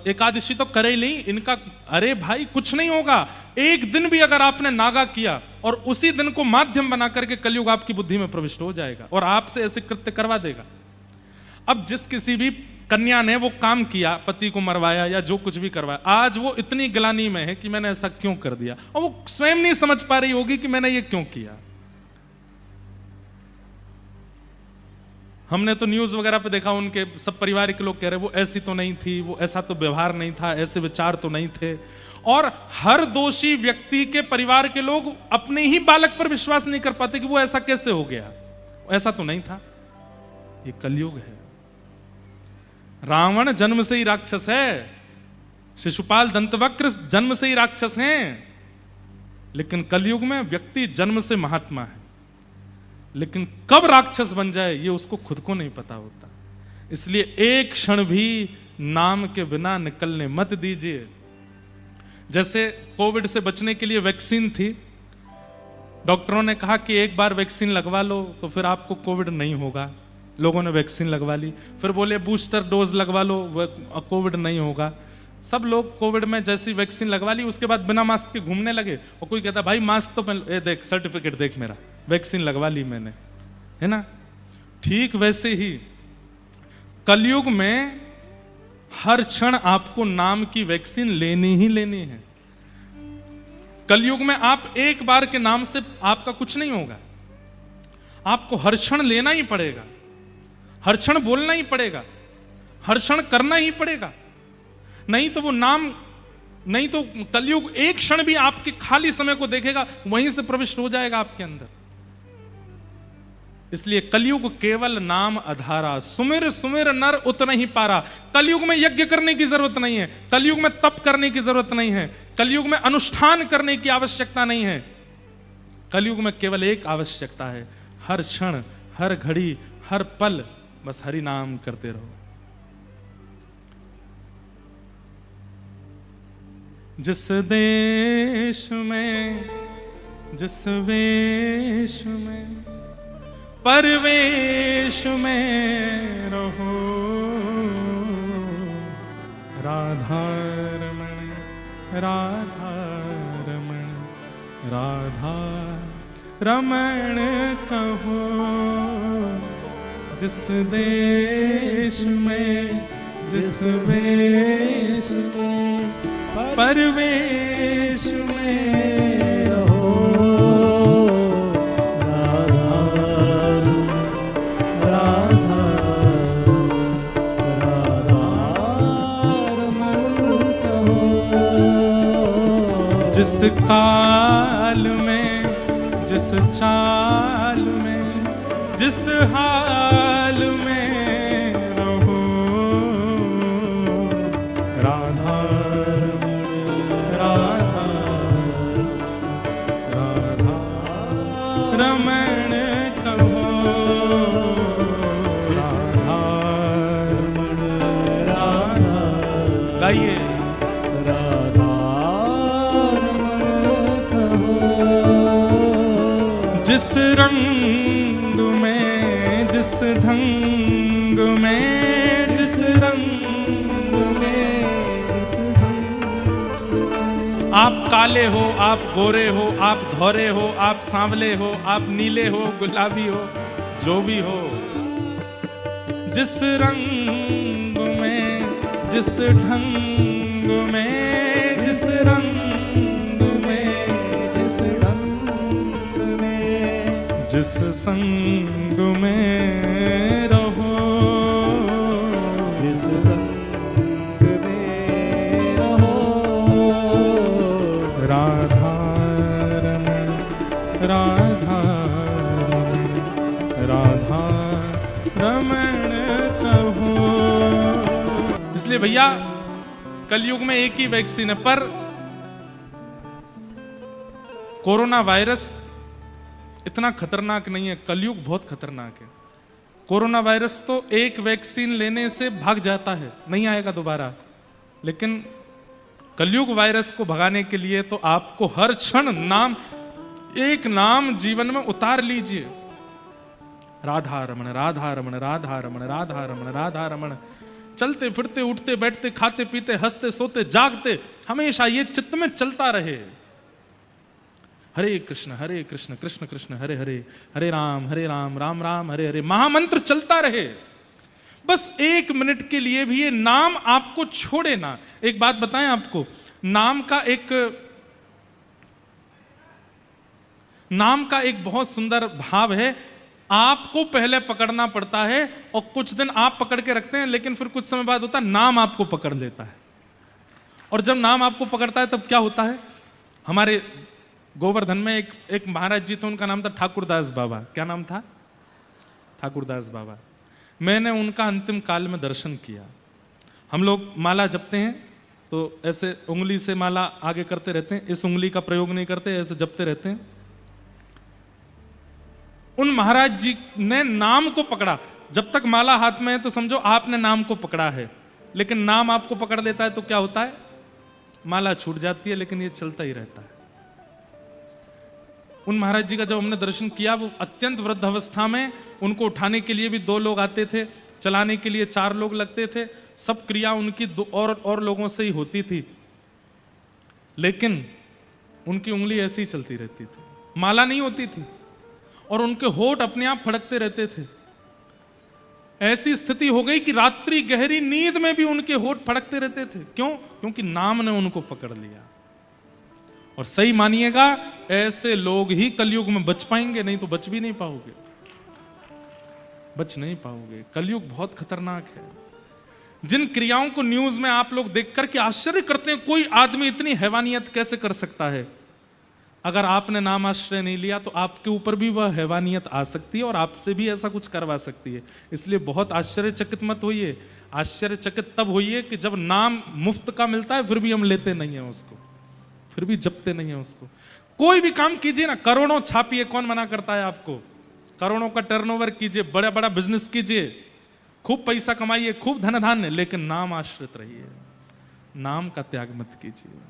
एकादशी तो कर ही ली, इनका अरे भाई कुछ नहीं होगा। एक दिन भी अगर आपने नागा किया और उसी दिन को माध्यम बना करके कलयुग आपकी बुद्धि में प्रविष्ट हो जाएगा और आपसे ऐसे कृत्य करवा देगा। अब जिस किसी भी कन्या ने वो काम किया, पति को मरवाया या जो कुछ भी करवाया, आज वो इतनी ग्लानि में है कि मैंने ऐसा क्यों कर दिया, और वो स्वयं नहीं समझ पा रही होगी कि मैंने ये क्यों किया। हमने तो न्यूज वगैरह पे देखा, उनके सब परिवार के लोग कह रहे वो ऐसी तो नहीं थी, वो ऐसा तो व्यवहार नहीं था, ऐसे विचार तो नहीं थे। और हर दोषी व्यक्ति के परिवार के लोग अपने ही बालक पर विश्वास नहीं कर पाते कि वो ऐसा कैसे हो गया, ऐसा तो नहीं था। ये कलयुग है। रावण जन्म से ही राक्षस है, शिशुपाल, दंतवक्र जन्म से ही राक्षस हैं, लेकिन कलयुग में व्यक्ति जन्म से महात्मा है, लेकिन कब राक्षस बन जाए ये उसको खुद को नहीं पता होता। इसलिए एक क्षण भी नाम के बिना निकलने मत दीजिए। जैसे कोविड से बचने के लिए वैक्सीन थी, डॉक्टरों ने कहा कि एक बार वैक्सीन लगवा लो तो फिर आपको कोविड नहीं होगा। लोगों ने वैक्सीन लगवा ली, फिर बोले बूस्टर डोज लगवा लो, कोविड नहीं होगा। सब लोग कोविड में जैसी वैक्सीन लगवा ली, उसके बाद बिना मास्क के घूमने लगे। और कोई कहता भाई मास्क तो पहन, ए देख सर्टिफिकेट देख मेरा, वैक्सीन लगवा ली मैंने, है ना। ठीक वैसे ही कलयुग में हर क्षण आपको नाम की वैक्सीन लेनी ही लेनी है। कलयुग में आप एक बार के नाम से आपका कुछ नहीं होगा। आपको हर क्षण लेना ही पड़ेगा, हर क्षण बोलना ही पड़ेगा, हर क्षण करना ही पड़ेगा। नहीं तो वो नाम, नहीं तो कलयुग एक क्षण भी आपके खाली समय को देखेगा, वहीं से प्रविष्ट हो जाएगा आपके अंदर। इसलिए कलयुग केवल नाम आधारा, सुमिर सुमिर नर उतना ही पारा। कलयुग में यज्ञ करने की जरूरत नहीं है, कलयुग में तप करने की जरूरत नहीं है, कलयुग में अनुष्ठान करने की आवश्यकता नहीं है। कलयुग में केवल एक आवश्यकता है, हर क्षण, हर घड़ी, हर पल बस हरि नाम करते रहो। जिस देश में, जिस वेश में, परवेश में रहो, राधा रमण राधा रमण राधा रमण कहो। जिस देश में, जिस वेश में, परवेश में रहो, राधा राधा रमण कहो। जिस काल में, जिस चाल में, जिस हाल में रहो, राधा राधा राधा रमण कहो, राधा रमण राधा। गाइए, राधा रमण कहो। जिस रंग में, जिस ढंग में, जिस रंग में, आप काले हो, आप गोरे हो, आप धौरे हो, आप सांवले हो, आप नीले हो, गुलाबी हो, जो भी हो, जिस रंग में, जिस ढंग में, जिस रंग में, जिस ढंग में, जिस संग में रहो, जिस संग में रहो, राधा रमण राधा रमण राधा रमण कहो। इसलिए भैया कलयुग में एक ही वैक्सीन है, पर कोरोना वायरस इतना खतरनाक नहीं है, कलयुग बहुत खतरनाक है। कोरोना वायरस तो एक वैक्सीन लेने से भाग जाता है, नहीं आएगा दोबारा, लेकिन कलयुग वायरस को भगाने के लिए तो आपको हर क्षण नाम, एक नाम जीवन में उतार लीजिए, राधा रमण राधा रमण राधा रमण राधा रमण राधा रमण। चलते फिरते, उठते बैठते, खाते पीते, हंसते सोते, जागते, हमेशा ये चित्त में चलता रहे, हरे कृष्ण कृष्ण कृष्ण हरे हरे, हरे राम राम राम हरे हरे, महामंत्र चलता रहे। बस एक मिनट के लिए भी ये नाम आपको छोड़े ना। एक बात बताएं आपको, नाम का एक बहुत सुंदर भाव है। आपको पहले पकड़ना पड़ता है और कुछ दिन आप पकड़ के रखते हैं, लेकिन फिर कुछ समय बाद होता है नाम आपको पकड़ लेता है। और जब नाम आपको पकड़ता है तब क्या होता है? हमारे गोवर्धन में एक महाराज जी थे, उनका नाम था ठाकुरदास बाबा। क्या नाम था? ठाकुरदास बाबा। मैंने उनका अंतिम काल में दर्शन किया। हम लोग माला जपते हैं तो ऐसे उंगली से माला आगे करते रहते हैं, इस उंगली का प्रयोग नहीं करते, ऐसे जपते रहते हैं। उन महाराज जी ने नाम को पकड़ा। जब तक माला हाथ में है तो समझो आपने नाम को पकड़ा है, लेकिन नाम आपको पकड़ लेता है तो क्या होता है? माला छूट जाती है, लेकिन ये चलता ही रहता है। उन महाराज जी का जब हमने दर्शन किया, वो अत्यंत वृद्ध अवस्था में, उनको उठाने के लिए भी 2 लोग आते थे, चलाने के लिए 4 लोग लगते थे। सब क्रिया उनकी 2 और लोगों से ही होती थी, लेकिन उनकी उंगली ऐसी ही चलती रहती थी, माला नहीं होती थी, और उनके होठ अपने आप फड़कते रहते थे। ऐसी स्थिति हो गई कि रात्रि गहरी नींद में भी उनके होठ फड़कते रहते थे। क्यों? क्योंकि नाम ने उनको पकड़ लिया। और सही मानिएगा, ऐसे लोग ही कलयुग में बच पाएंगे, नहीं तो बच भी नहीं पाओगे। बच नहीं पाओगे। कलयुग बहुत खतरनाक है। जिन क्रियाओं को न्यूज में आप लोग देखकर के आश्चर्य करते हैं, कोई आदमी इतनी हैवानियत कैसे कर सकता है, अगर आपने नाम आश्रय नहीं लिया तो आपके ऊपर भी वह हैवानियत आ सकती है और आपसे भी ऐसा कुछ करवा सकती है। इसलिए बहुत आश्चर्यचकित मत होइए। आश्चर्यचकित तब होइए कि जब नाम मुफ्त का मिलता है फिर भी हम लेते नहीं हैं उसको, फिर भी जपते नहीं हैं उसको। कोई भी काम कीजिए ना, करोड़ों छापिए, कौन मना करता है आपको? करोड़ों का टर्नओवर कीजिए, बड़ा बड़ा बिजनेस कीजिए, खूब पैसा कमाइए, खूब धन धान्य, लेकिन नाम आश्रित रहिए, नाम का त्याग मत कीजिए।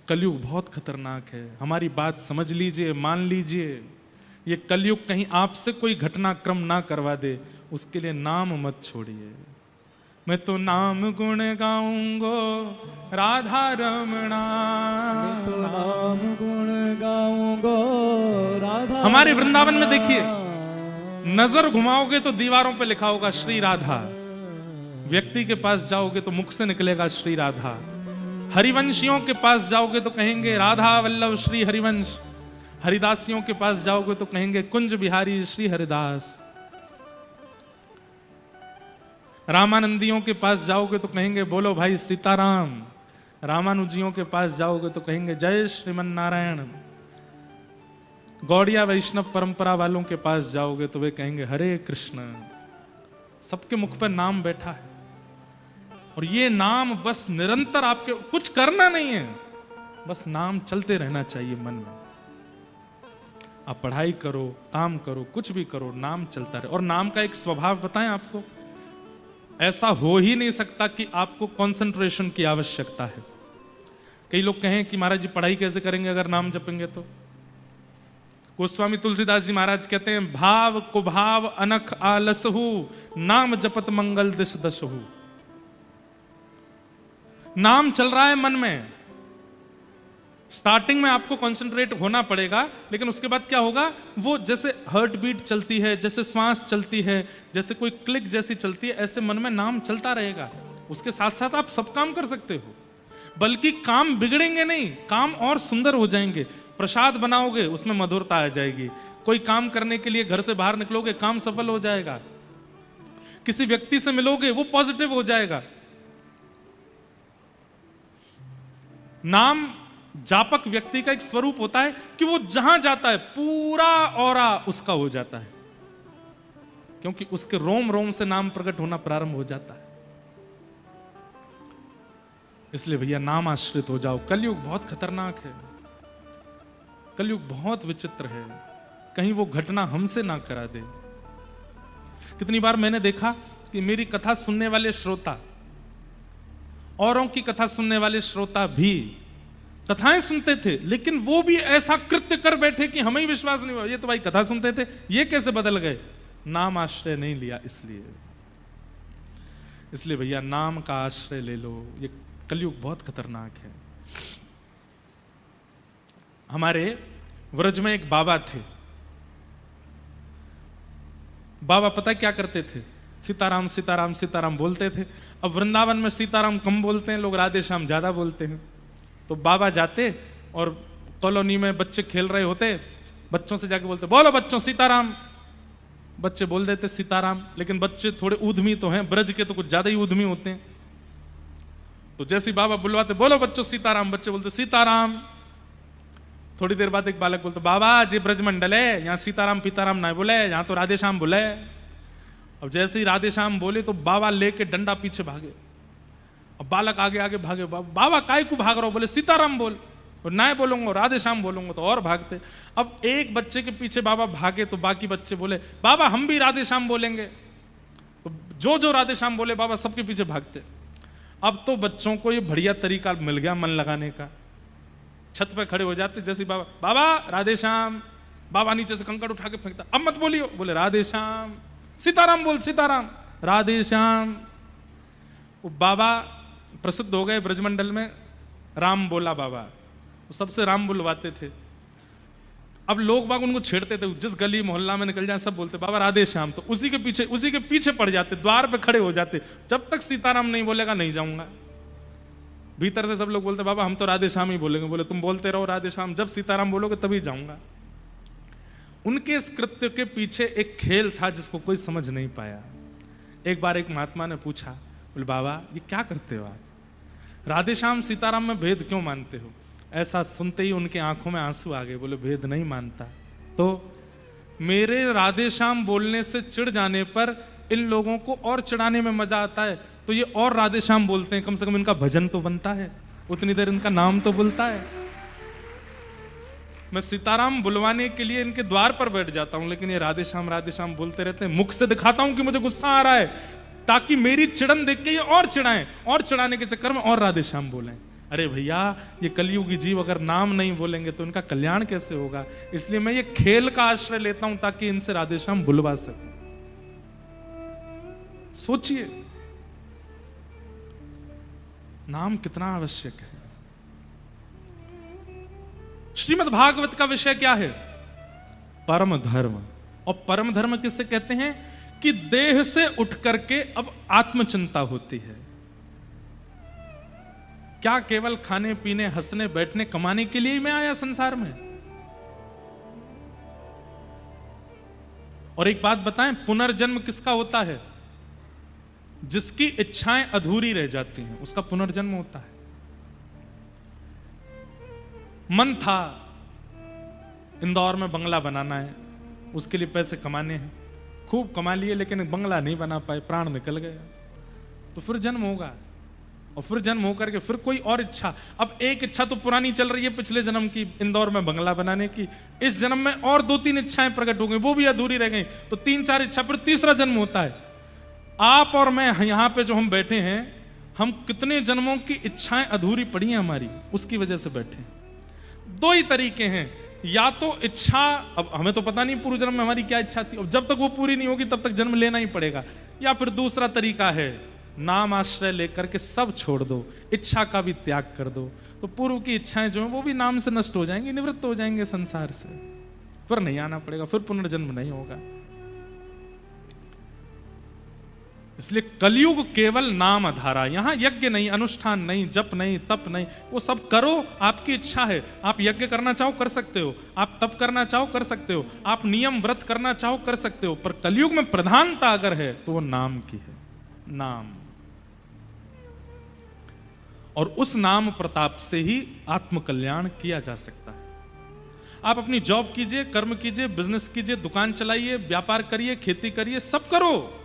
कलयुग बहुत खतरनाक है। हमारी बात समझ लीजिए, मान लीजिए। ये कलयुग कहीं आपसे कोई घटनाक्रम ना करवा दे, उसके लिए नाम मत छोड़िए। मैं तो नाम गुण गाऊंगो राधा रमणा, मैं तो नाम गुण गाऊंगो राधा। हमारे वृंदावन में देखिए, नजर घुमाओगे तो दीवारों पे लिखा होगा श्री राधा, व्यक्ति के पास जाओगे तो मुख से निकलेगा श्री राधा। हरिवंशियों के पास जाओगे तो कहेंगे राधा वल्लभ श्री हरिवंश, हरिदासियों के पास जाओगे तो कहेंगे कुंज बिहारी श्री हरिदास, रामानंदियों के पास जाओगे तो कहेंगे बोलो भाई सीताराम, रामानुजियों के पास जाओगे तो कहेंगे जय श्रीमन नारायण, गौड़िया वैष्णव परंपरा वालों के पास जाओगे तो वे कहेंगे हरे कृष्ण। सबके मुख पर नाम बैठा है और ये नाम बस निरंतर, आपके कुछ करना नहीं है, बस नाम चलते रहना चाहिए मन में। आप पढ़ाई करो, काम करो, कुछ भी करो, नाम चलता रहे। और नाम का एक स्वभाव बताएं आपको, ऐसा हो ही नहीं सकता कि आपको कंसंट्रेशन की आवश्यकता है। कई लोग कहें कि महाराज जी पढ़ाई कैसे करेंगे अगर नाम जपेंगे तो? गोस्वामी तुलसीदास जी महाराज कहते हैं भाव कुभाव अनख आलसहु, नाम जपत मंगल दिश दशहु। नाम चल रहा है मन में, स्टार्टिंग में आपको कंसंट्रेट होना पड़ेगा, लेकिन उसके बाद क्या होगा, वो जैसे हार्ट बीट चलती है, जैसे श्वास चलती है, जैसे कोई क्लिक जैसी चलती है, ऐसे मन में नाम चलता रहेगा। उसके साथ साथ आप सब काम कर सकते हो, बल्कि काम बिगड़ेंगे नहीं, काम और सुंदर हो जाएंगे। प्रसाद बनाओगे उसमें मधुरता आ जाएगी, कोई काम करने के लिए घर से बाहर निकलोगे काम सफल हो जाएगा, किसी व्यक्ति से मिलोगे वो पॉजिटिव हो जाएगा। नाम जापक व्यक्ति का एक स्वरूप होता है कि वो जहां जाता है पूरा ऑरा उसका हो जाता है, क्योंकि उसके रोम रोम से नाम प्रकट होना प्रारंभ हो जाता है। इसलिए भैया नाम आश्रित हो जाओ। कलयुग बहुत खतरनाक है, कलयुग बहुत विचित्र है, कहीं वो घटना हमसे ना करा दे। कितनी बार मैंने देखा कि मेरी कथा सुनने वाले श्रोता, औरों की कथा सुनने वाले श्रोता भी कथाएं सुनते थे, लेकिन वो भी ऐसा कृत्य कर बैठे कि हमें ही विश्वास नहीं हुआ, ये तो भाई कथा सुनते थे, ये कैसे बदल गए? नाम आश्रय नहीं लिया इसलिए भैया नाम का आश्रय ले लो। ये कलयुग बहुत खतरनाक है। हमारे व्रज में एक बाबा थे। बाबा पता क्या करते थे? सीताराम सीताराम सीताराम बोलते थे। अब वृंदावन में सीताराम कम बोलते हैं लोग, राधे श्याम ज्यादा बोलते हैं। तो बाबा जाते और कॉलोनी में बच्चे खेल रहे होते, बच्चों से जाके बोलते बोलो बच्चों सीताराम। बच्चे बोल देते सीताराम, लेकिन बच्चे थोड़े ऊधमी तो हैं, ब्रज के तो कुछ ज्यादा ही ऊधमी होते हैं। तो जैसे बाबा बुलवाते बोलो बच्चों सीताराम, बच्चे बोलते सीताराम। थोड़ी देर बाद एक बालक बोलते बाबा जी ब्रज मंडल है, यहाँ सीताराम पीताराम ना बोले, यहाँ तो राधे श्याम बोले। अब जैसे ही राधे श्याम बोले तो बाबा लेके डंडा पीछे भागे। अब बालक आगे आगे भागे, बाबा काय को भाग रहा हो? बोले सीताराम बोल, और ना बोलूंगा राधे श्याम बोलूंगा, तो और भागते। अब एक बच्चे के पीछे बाबा भागे तो बाकी बच्चे बोले बाबा हम भी राधे श्याम बोलेंगे। तो जो जो राधे श्याम बोले बाबा सबके पीछे भागते। अब तो बच्चों को ये बढ़िया तरीका मिल गया मन लगाने का, छत पे खड़े हो जाते, जैसे बाबा बाबा राधे श्याम, बाबा नीचे से कंकड़ उठा के फेंकता, अब मत बोलियो, बोले राधे श्याम। सीताराम बोल सीताराम, राधे श्याम। वो बाबा प्रसिद्ध हो गए ब्रजमंडल में, राम बोला बाबा, वो सबसे राम बुलवाते थे। अब लोग बाग उनको छेड़ते थे, जिस गली मोहल्ला में निकल जाए सब बोलते बाबा राधे श्याम, तो उसी के पीछे पड़ जाते, द्वार पे खड़े हो जाते, जब तक सीताराम नहीं बोलेगा नहीं जाऊंगा। भीतर से सब लोग बोलते बाबा हम तो राधे श्याम ही बोलेंगे। बोले तुम बोलते रहो राधे श्याम, जब सीताराम बोलोगे तभी जाऊंगा। उनके इस कृत्य के पीछे एक खेल था जिसको कोई समझ नहीं पाया। एक बार एक महात्मा ने पूछा, बोले बाबा ये क्या करते हो आप, राधेश्याम सीताराम में भेद क्यों मानते हो? ऐसा सुनते ही उनके आंखों में आंसू आ गए, बोले भेद नहीं मानता तो मेरे राधेश्याम बोलने से चिढ़ जाने पर इन लोगों को और चिढ़ाने में मजा आता है, तो ये और राधेश्याम बोलते हैं, कम से कम इनका भजन तो बनता है, उतनी देर इनका नाम तो बोलता है। मैं सीताराम बुलवाने के लिए इनके द्वार पर बैठ जाता हूं, लेकिन ये राधेश्याम बोलते रहते हैं। मुख से दिखाता हूं कि मुझे गुस्सा आ रहा है, ताकि मेरी चिड़न देख के ये और चिढ़ाएं, और चिढ़ाने के चक्कर में और राधेश्याम बोलें। अरे भैया, ये कलयुगी जीव अगर नाम नहीं बोलेंगे तो इनका कल्याण कैसे होगा? इसलिए मैं ये खेल का आश्रय लेता हूं ताकि इनसे राधेश्याम बुलवा सकूं। सोचिए नाम कितना आवश्यक है। श्रीमद् भागवत का विषय क्या है? परम धर्म। और परम धर्म किससे कहते हैं? कि देह से उठ करके अब आत्मचिंता होती है। क्या केवल खाने पीने हंसने बैठने कमाने के लिए ही मैं आया संसार में? और एक बात बताएं, पुनर्जन्म किसका होता है? जिसकी इच्छाएं अधूरी रह जाती हैं उसका पुनर्जन्म होता है। मन था इंदौर में बंगला बनाना है, उसके लिए पैसे कमाने हैं, खूब कमा लिए लेकिन बंगला नहीं बना पाए, प्राण निकल गया, तो फिर जन्म होगा। और फिर जन्म होकर के फिर कोई और इच्छा। अब एक इच्छा तो पुरानी चल रही है पिछले जन्म की, इंदौर में बंगला बनाने की, इस जन्म में और 2-3 इच्छाएं प्रकट हो गई, वो भी अधूरी रह गई, तो 3-4 इच्छा, फिर तीसरा जन्म होता है। आप और मैं यहां पे जो हम बैठे हैं, हम कितने जन्मों की इच्छाएं अधूरी पड़ी हैं हमारी, उसकी वजह से बैठे हैं। 2 ही तरीके हैं, या तो इच्छा, अब हमें तो पता नहीं पूर्व जन्म में हमारी क्या इच्छा थी, अब जब तक वो पूरी नहीं होगी तब तक जन्म लेना ही पड़ेगा। या फिर दूसरा तरीका है, नाम आश्रय लेकर के सब छोड़ दो, इच्छा का भी त्याग कर दो, तो पूर्व की इच्छाएं जो हैं वो भी नाम से नष्ट हो जाएंगी, निवृत्त हो जाएंगे संसार से, फिर नहीं आना पड़ेगा, फिर पुनर्जन्म नहीं होगा। इसलिए कलयुग केवल नाम आधारा। यहां यज्ञ नहीं, अनुष्ठान नहीं, जप नहीं, तप नहीं, वो सब करो, आपकी इच्छा है। आप यज्ञ करना चाहो कर सकते हो, आप तप करना चाहो कर सकते हो, आप नियम व्रत करना चाहो कर सकते हो, पर कलयुग में प्रधानता अगर है तो वो नाम की है, नाम। और उस नाम प्रताप से ही आत्म कल्याण किया जा सकता है। आप अपनी जॉब कीजिए, कर्म कीजिए, बिजनेस कीजिए, दुकान चलाइए, व्यापार करिए, खेती करिए, सब करो,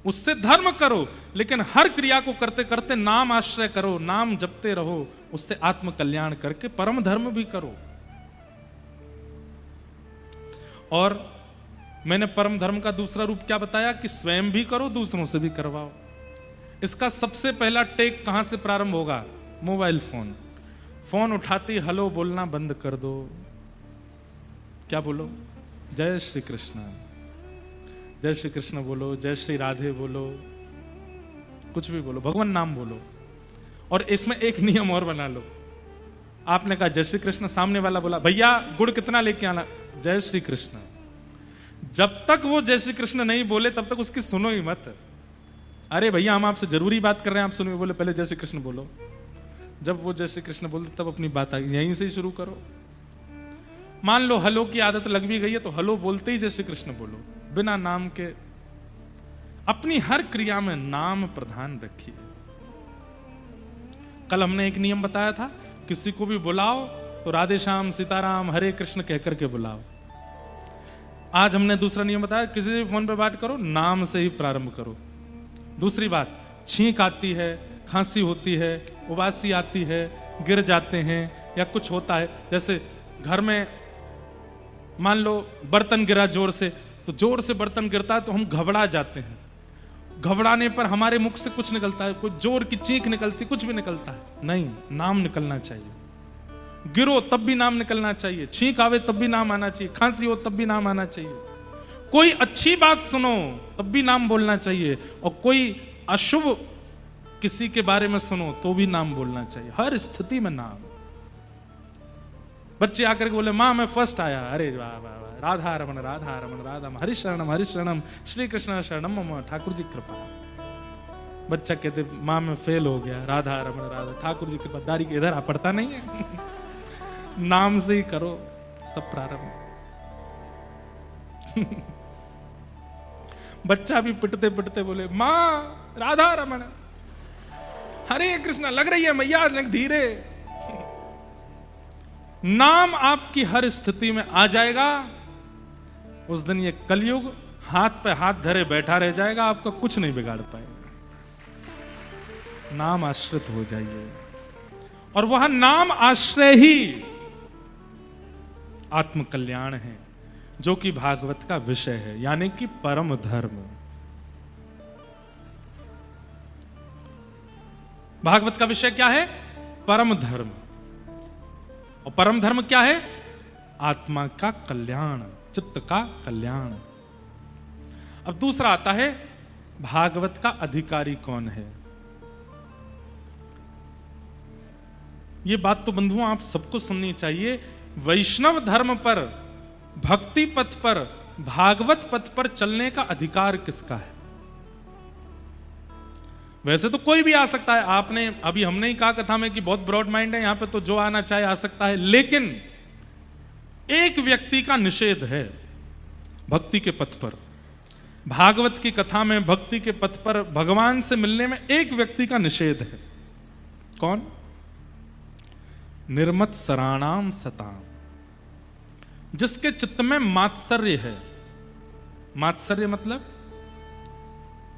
उससे धर्म करो, लेकिन हर क्रिया को करते करते नाम आश्रय करो, नाम जपते रहो, उससे आत्म कल्याण करके परम धर्म भी करो। और मैंने परम धर्म का दूसरा रूप क्या बताया? कि स्वयं भी करो, दूसरों से भी करवाओ। इसका सबसे पहला टेक कहां से प्रारंभ होगा? Mobile phone. फोन उठाती हेलो बोलना बंद कर दो। क्या बोलो? जय श्री कृष्ण, जय श्री कृष्ण बोलो, जय श्री राधे बोलो, कुछ भी बोलो, भगवान नाम बोलो। और इसमें एक नियम और बना लो, आपने कहा जय श्री कृष्ण, सामने वाला बोला भैया गुड़ कितना लेके आना, जय श्री कृष्ण। जब तक वो जय श्री कृष्ण नहीं बोले तब तक उसकी सुनो ही मत। अरे भैया हम आपसे जरूरी बात कर रहे हैं, आप सुनिए, बोले पहले जय श्री कृष्ण बोलो। जब वो जय श्री कृष्ण बोलते तब अपनी बात आगे यहीं से ही शुरू करो। मान लो हलो की आदत लग भी गई है तो हलो बोलते ही जय श्री कृष्ण बोलो, बिना नाम के। अपनी हर क्रिया में नाम प्रधान रखिए। कल हमने एक नियम बताया था, किसी को भी बुलाओ तो राधे श्याम सीताराम हरे कृष्ण कहकर के बुलाओ। आज हमने दूसरा नियम बताया, किसी से फोन पे बात करो नाम से ही प्रारंभ करो। दूसरी बात, छींक आती है, खांसी होती है, उबासी आती है, गिर जाते हैं या कुछ होता है, जैसे घर में मान लो बर्तन गिरा जोर से, तो जोर से बर्तन गिरता है तो हम घबरा जाते हैं। घबराने पर हमारे मुख से कुछ निकलता है, कोई जोर की चीख निकलती, कुछ भी निकलता है, नहीं, नाम निकलना चाहिए। गिरो तब भी नाम निकलना चाहिए, छींक आवे तब भी नाम आना चाहिए, खांसी हो तब भी नाम आना चाहिए, कोई अच्छी बात सुनो तब भी नाम बोलना चाहिए, और कोई अशुभ किसी के बारे में सुनो तो भी नाम बोलना चाहिए, हर स्थिति में नाम। बच्चे आकर के बोले माँ मैं फर्स्ट आया, अरे वाह वाह वाह, राधा रमन राधा रमन राधा हरि शरणम श्री कृष्ण शरणम मम, ठाकुर जी कृपा। बच्चा कहते माँ मैं फेल हो गया, राधा रमन राधा, ठाकुर जी कृपा। दारी के इधर आ पड़ता नहीं है नाम से ही करो सब प्रारंभ। बच्चा भी पिटते पिटते बोले, मां राधा रमण, हरे कृष्णा, लग रही है मैया, लग धीरे। नाम आपकी हर स्थिति में आ जाएगा, उस दिन ये कलयुग हाथ पे हाथ धरे बैठा रह जाएगा, आपका कुछ नहीं बिगाड़ पाएगा। नाम आश्रित हो जाइए, और वह नाम आश्रय ही आत्म कल्याण है, जो कि भागवत का विषय है, यानी कि परम धर्म। भागवत का विषय क्या है? परम धर्म। और परम धर्म क्या है? आत्मा का कल्याण, चित्त का कल्याण। अब दूसरा आता है, भागवत का अधिकारी कौन है? यह बात तो बंधुओं आप सबको सुननी चाहिए। वैष्णव धर्म पर, भक्ति पथ पर, भागवत पथ पर चलने का अधिकार किसका है? वैसे तो कोई भी आ सकता है, आपने अभी हमने ही कहा कथा में कि बहुत ब्रॉड माइंड है, यहां पे तो जो आना चाहे आ सकता है, लेकिन एक व्यक्ति का निषेध है भक्ति के पथ पर। भागवत की कथा में भक्ति के पथ पर भगवान से मिलने में एक व्यक्ति का निषेध है। कौन? निर्मत सराणाम सताम, जिसके चित्त में मात्सर्य है। मात्सर्य मतलब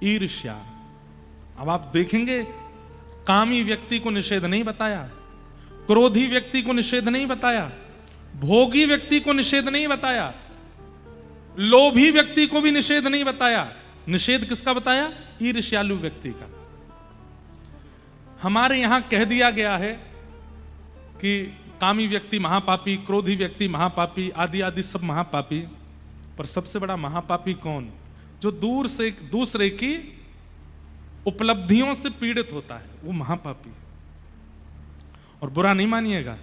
ईर्ष्या। अब आप देखेंगे, कामी व्यक्ति को निषेध नहीं बताया, क्रोधी व्यक्ति को निषेध नहीं बताया, भोगी व्यक्ति को निषेध नहीं बताया, लोभी व्यक्ति को भी निषेध नहीं बताया। निषेध किसका बताया? ईर्ष्यालु व्यक्ति का। हमारे यहां कह दिया गया है कि कामी व्यक्ति महापापी, क्रोधी व्यक्ति महापापी, आदि आदि सब महापापी। पर सबसे बड़ा महापापी कौन? जो दूर से दूसरे की उपलब्धियों से पीड़ित होता है, वो महापापी। और बुरा नहीं मानिएगा,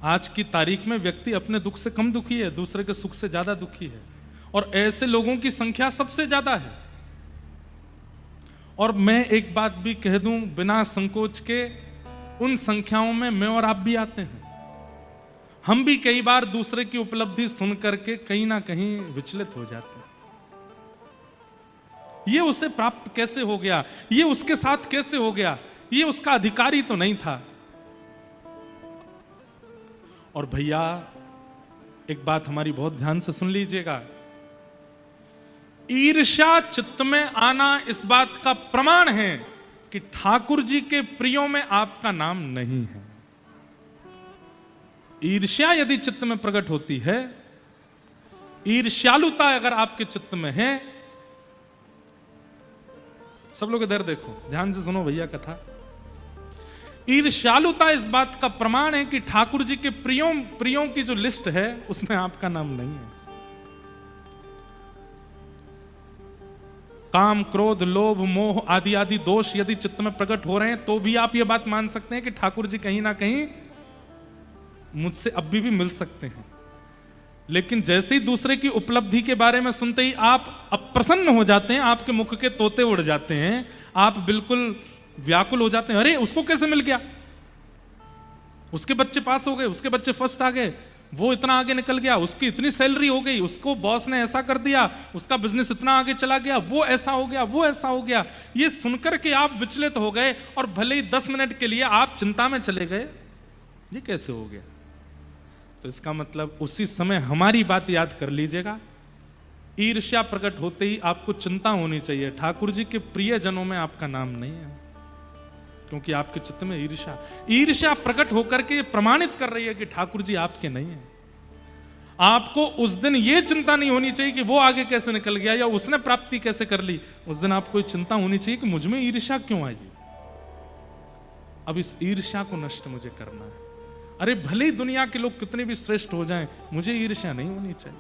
आज की तारीख में व्यक्ति अपने दुख से कम दुखी है, दूसरे के सुख से ज्यादा दुखी है, और ऐसे लोगों की संख्या सबसे ज्यादा है। और मैं एक बात भी कह दूं बिना संकोच के, उन संख्याओं में मैं और आप भी आते हैं। हम भी कई बार दूसरे की उपलब्धि सुन करके कहीं ना कहीं विचलित हो जाते हैं। ये उसे प्राप्त कैसे हो गया, ये उसके साथ कैसे हो गया, ये उसका अधिकारी तो नहीं था। और भैया एक बात हमारी बहुत ध्यान से सुन लीजिएगा, ईर्ष्या चित्त में आना इस बात का प्रमाण है कि ठाकुर जी के प्रियों में आपका नाम नहीं है। ईर्ष्या यदि चित्त में प्रकट होती है, ईर्ष्यालुता अगर आपके चित्त में है, सब लोग इधर देखो, ध्यान से सुनो भैया कथा। ईर्ष्यालुता इस बात का प्रमाण है कि ठाकुर जी के प्रियों की जो लिस्ट है उसमें आपका नाम नहीं है। काम, क्रोध, लोभ, मोह आदि आदि दोष यदि चित्त में प्रकट हो रहे हैं तो भी आप यह बात मान सकते हैं कि ठाकुर जी कहीं ना कहीं मुझसे अब भी मिल सकते हैं। लेकिन जैसे ही दूसरे की उपलब्धि के बारे में सुनते ही आप अप्रसन्न हो जाते हैं, आपके मुख के तोते उड़ जाते हैं, आप बिल्कुल व्याकुल हो जाते हैं। अरे उसको कैसे मिल गया, उसके बच्चे पास हो गए, उसके बच्चे फर्स्ट आ गए, वो इतना आगे निकल गया, उसकी इतनी सैलरी हो गई, उसको बॉस ने ऐसा कर दिया, उसका बिजनेस इतना आगे चला गया, वो ऐसा हो गया, वो ऐसा हो गया। ये सुनकर के आप विचलित हो गए और भले ही 10 मिनट के लिए आप चिंता में चले गए, ये कैसे हो गया। तो इसका मतलब उसी समय हमारी बात याद कर लीजिएगा, ईर्ष्या प्रकट होते ही आपको चिंता होनी चाहिए, ठाकुर जी के प्रिय जनों में आपका नाम नहीं है, क्योंकि आपके चित्त में ईर्ष्या प्रकट होकर के प्रमाणित कर रही है कि ठाकुर जी आपके नहीं है। आपको उस दिन यह चिंता नहीं होनी चाहिए कि वो आगे कैसे निकल गया या उसने प्राप्ति कैसे कर ली। उस दिन आपको चिंता होनी चाहिए कि मुझ में ईर्ष्या क्यों आई, अब इस ईर्ष्या को नष्ट मुझे करना है। अरे भले ही दुनिया के लोग कितने भी श्रेष्ठ हो जाएं, मुझे ईर्ष्या नहीं होनी चाहिए।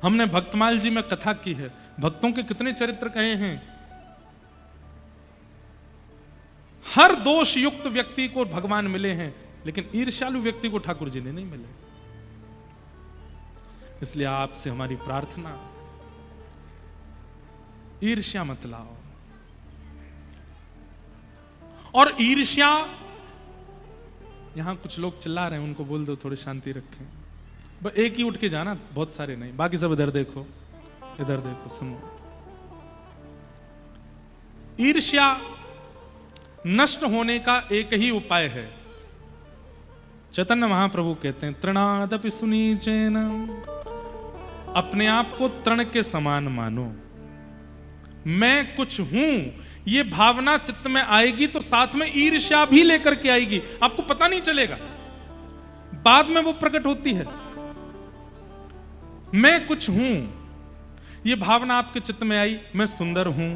हमने भक्तमाल जी में कथा की है, भक्तों के कितने चरित्र कहे हैं। हर दोष युक्त व्यक्ति को भगवान मिले हैं, लेकिन ईर्ष्यालु व्यक्ति को ठाकुर जी ने नहीं मिले। इसलिए आपसे हमारी प्रार्थना, ईर्ष्या मत लाओ। और ईर्ष्या, यहां कुछ लोग चिल्ला रहे हैं, उनको बोल दो थोड़ी शांति रखें। बस एक ही उठ के जाना, बहुत सारे नहीं, बाकी सब इधर देखो, इधर देखो, सुनो। ईर्ष्या नष्ट होने का एक ही उपाय है। चैतन्य महाप्रभु कहते हैं तृणादपि सुनीचेन, अपने आप को तृण के समान मानो। मैं कुछ हूं ये भावना चित्त में आएगी तो साथ में ईर्ष्या भी लेकर के आएगी, आपको पता नहीं चलेगा, बाद में वो प्रकट होती है। मैं कुछ हूं ये भावना आपके चित्त में आई, मैं सुंदर हूं,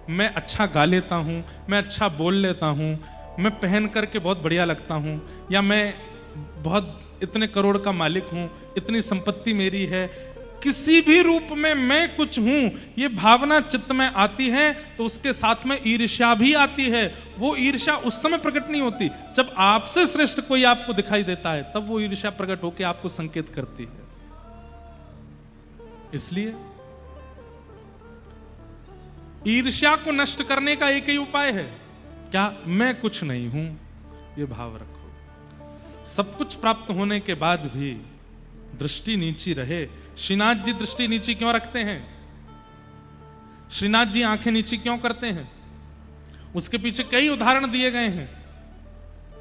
मैं अच्छा गा लेता हूं, मैं अच्छा बोल लेता हूं, मैं पहन करके बहुत बढ़िया लगता हूं, या मैं बहुत इतने करोड़ का मालिक हूं, इतनी संपत्ति मेरी है, किसी भी रूप में मैं कुछ हूं ये भावना चित्त में आती है तो उसके साथ में ईर्ष्या भी आती है। वो ईर्ष्या उस समय प्रकट नहीं होती, जब आपसे श्रेष्ठ कोई आपको दिखाई देता है तब वो ईर्ष्या प्रकट होकर आपको संकेत करती है। इसलिए ईर्ष्या को नष्ट करने का एक ही उपाय है, क्या? मैं कुछ नहीं हूं ये भाव रखो। सब कुछ प्राप्त होने के बाद भी दृष्टि नीची रहे। श्रीनाथ जी दृष्टि नीची क्यों रखते हैं? श्रीनाथ जी आंखें नीची क्यों करते हैं? उसके पीछे कई उदाहरण दिए गए हैं।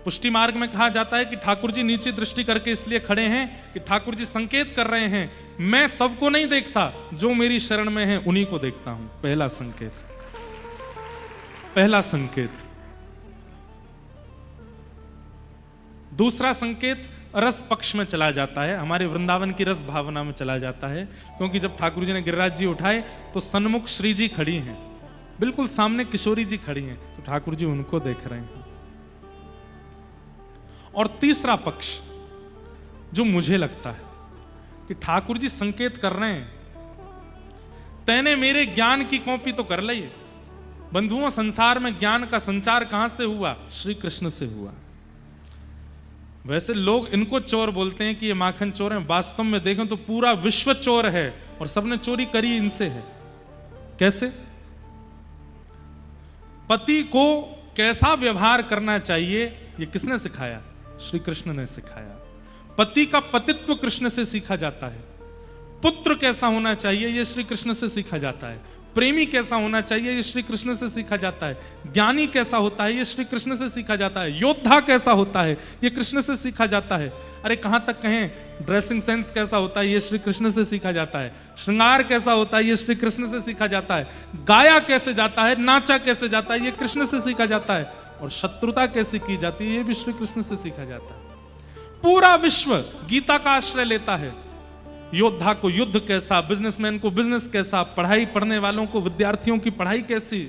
पुष्टि मार्ग में कहा जाता है कि ठाकुर जी नीची दृष्टि करके इसलिए खड़े हैं कि ठाकुर जी संकेत कर रहे हैं, मैं सबको नहीं देखता, जो मेरी शरण में है उन्हीं को देखता हूं। पहला संकेत, पहला संकेत। दूसरा संकेत रस पक्ष में चला जाता है, हमारे वृंदावन की रस भावना में चला जाता है, क्योंकि जब ठाकुर जी ने गिरिराज जी उठाए तो सन्मुख श्री जी खड़ी हैं, बिल्कुल सामने किशोरी जी खड़ी हैं, तो ठाकुर जी उनको देख रहे हैं। और तीसरा पक्ष जो मुझे लगता है कि ठाकुर जी संकेत कर रहे हैं, तैने मेरे ज्ञान की कॉपी तो कर ली। बंधुओं, संसार में ज्ञान का संचार कहां से हुआ? श्री कृष्ण से हुआ। वैसे लोग इनको चोर बोलते हैं कि ये माखन चोर हैं, वास्तव में देखें तो पूरा विश्व चोर है और सबने चोरी करी इनसे है। कैसे? पति को कैसा व्यवहार करना चाहिए ये किसने सिखाया? श्री कृष्ण ने सिखाया। पति का पतित्व कृष्ण से सीखा जाता है। पुत्र कैसा होना चाहिए ये श्री कृष्ण से सीखा जाता है। प्रेमी कैसा होना चाहिए ये श्री कृष्ण से सीखा जाता है। ज्ञानी कैसा होता है ये श्री कृष्ण से सीखा जाता है। योद्धा कैसा होता है ये कृष्ण से सीखा जाता है। अरे कहां तक कहें, ड्रेसिंग सेंस कैसा होता है ये श्री कृष्ण से सीखा जाता है। श्रृंगार कैसा होता है ये श्री कृष्ण से सीखा जाता है। गाया कैसे जाता है, नाचा कैसे जाता है ये कृष्ण से सीखा जाता है। और शत्रुता कैसे की जाती है ये भी श्री कृष्ण से सीखा जाता है। पूरा विश्व गीता का आश्रय लेता है। योद्धा को युद्ध कैसा, बिजनेसमैन को बिजनेस कैसा, पढ़ाई पढ़ने वालों को, विद्यार्थियों की पढ़ाई कैसी,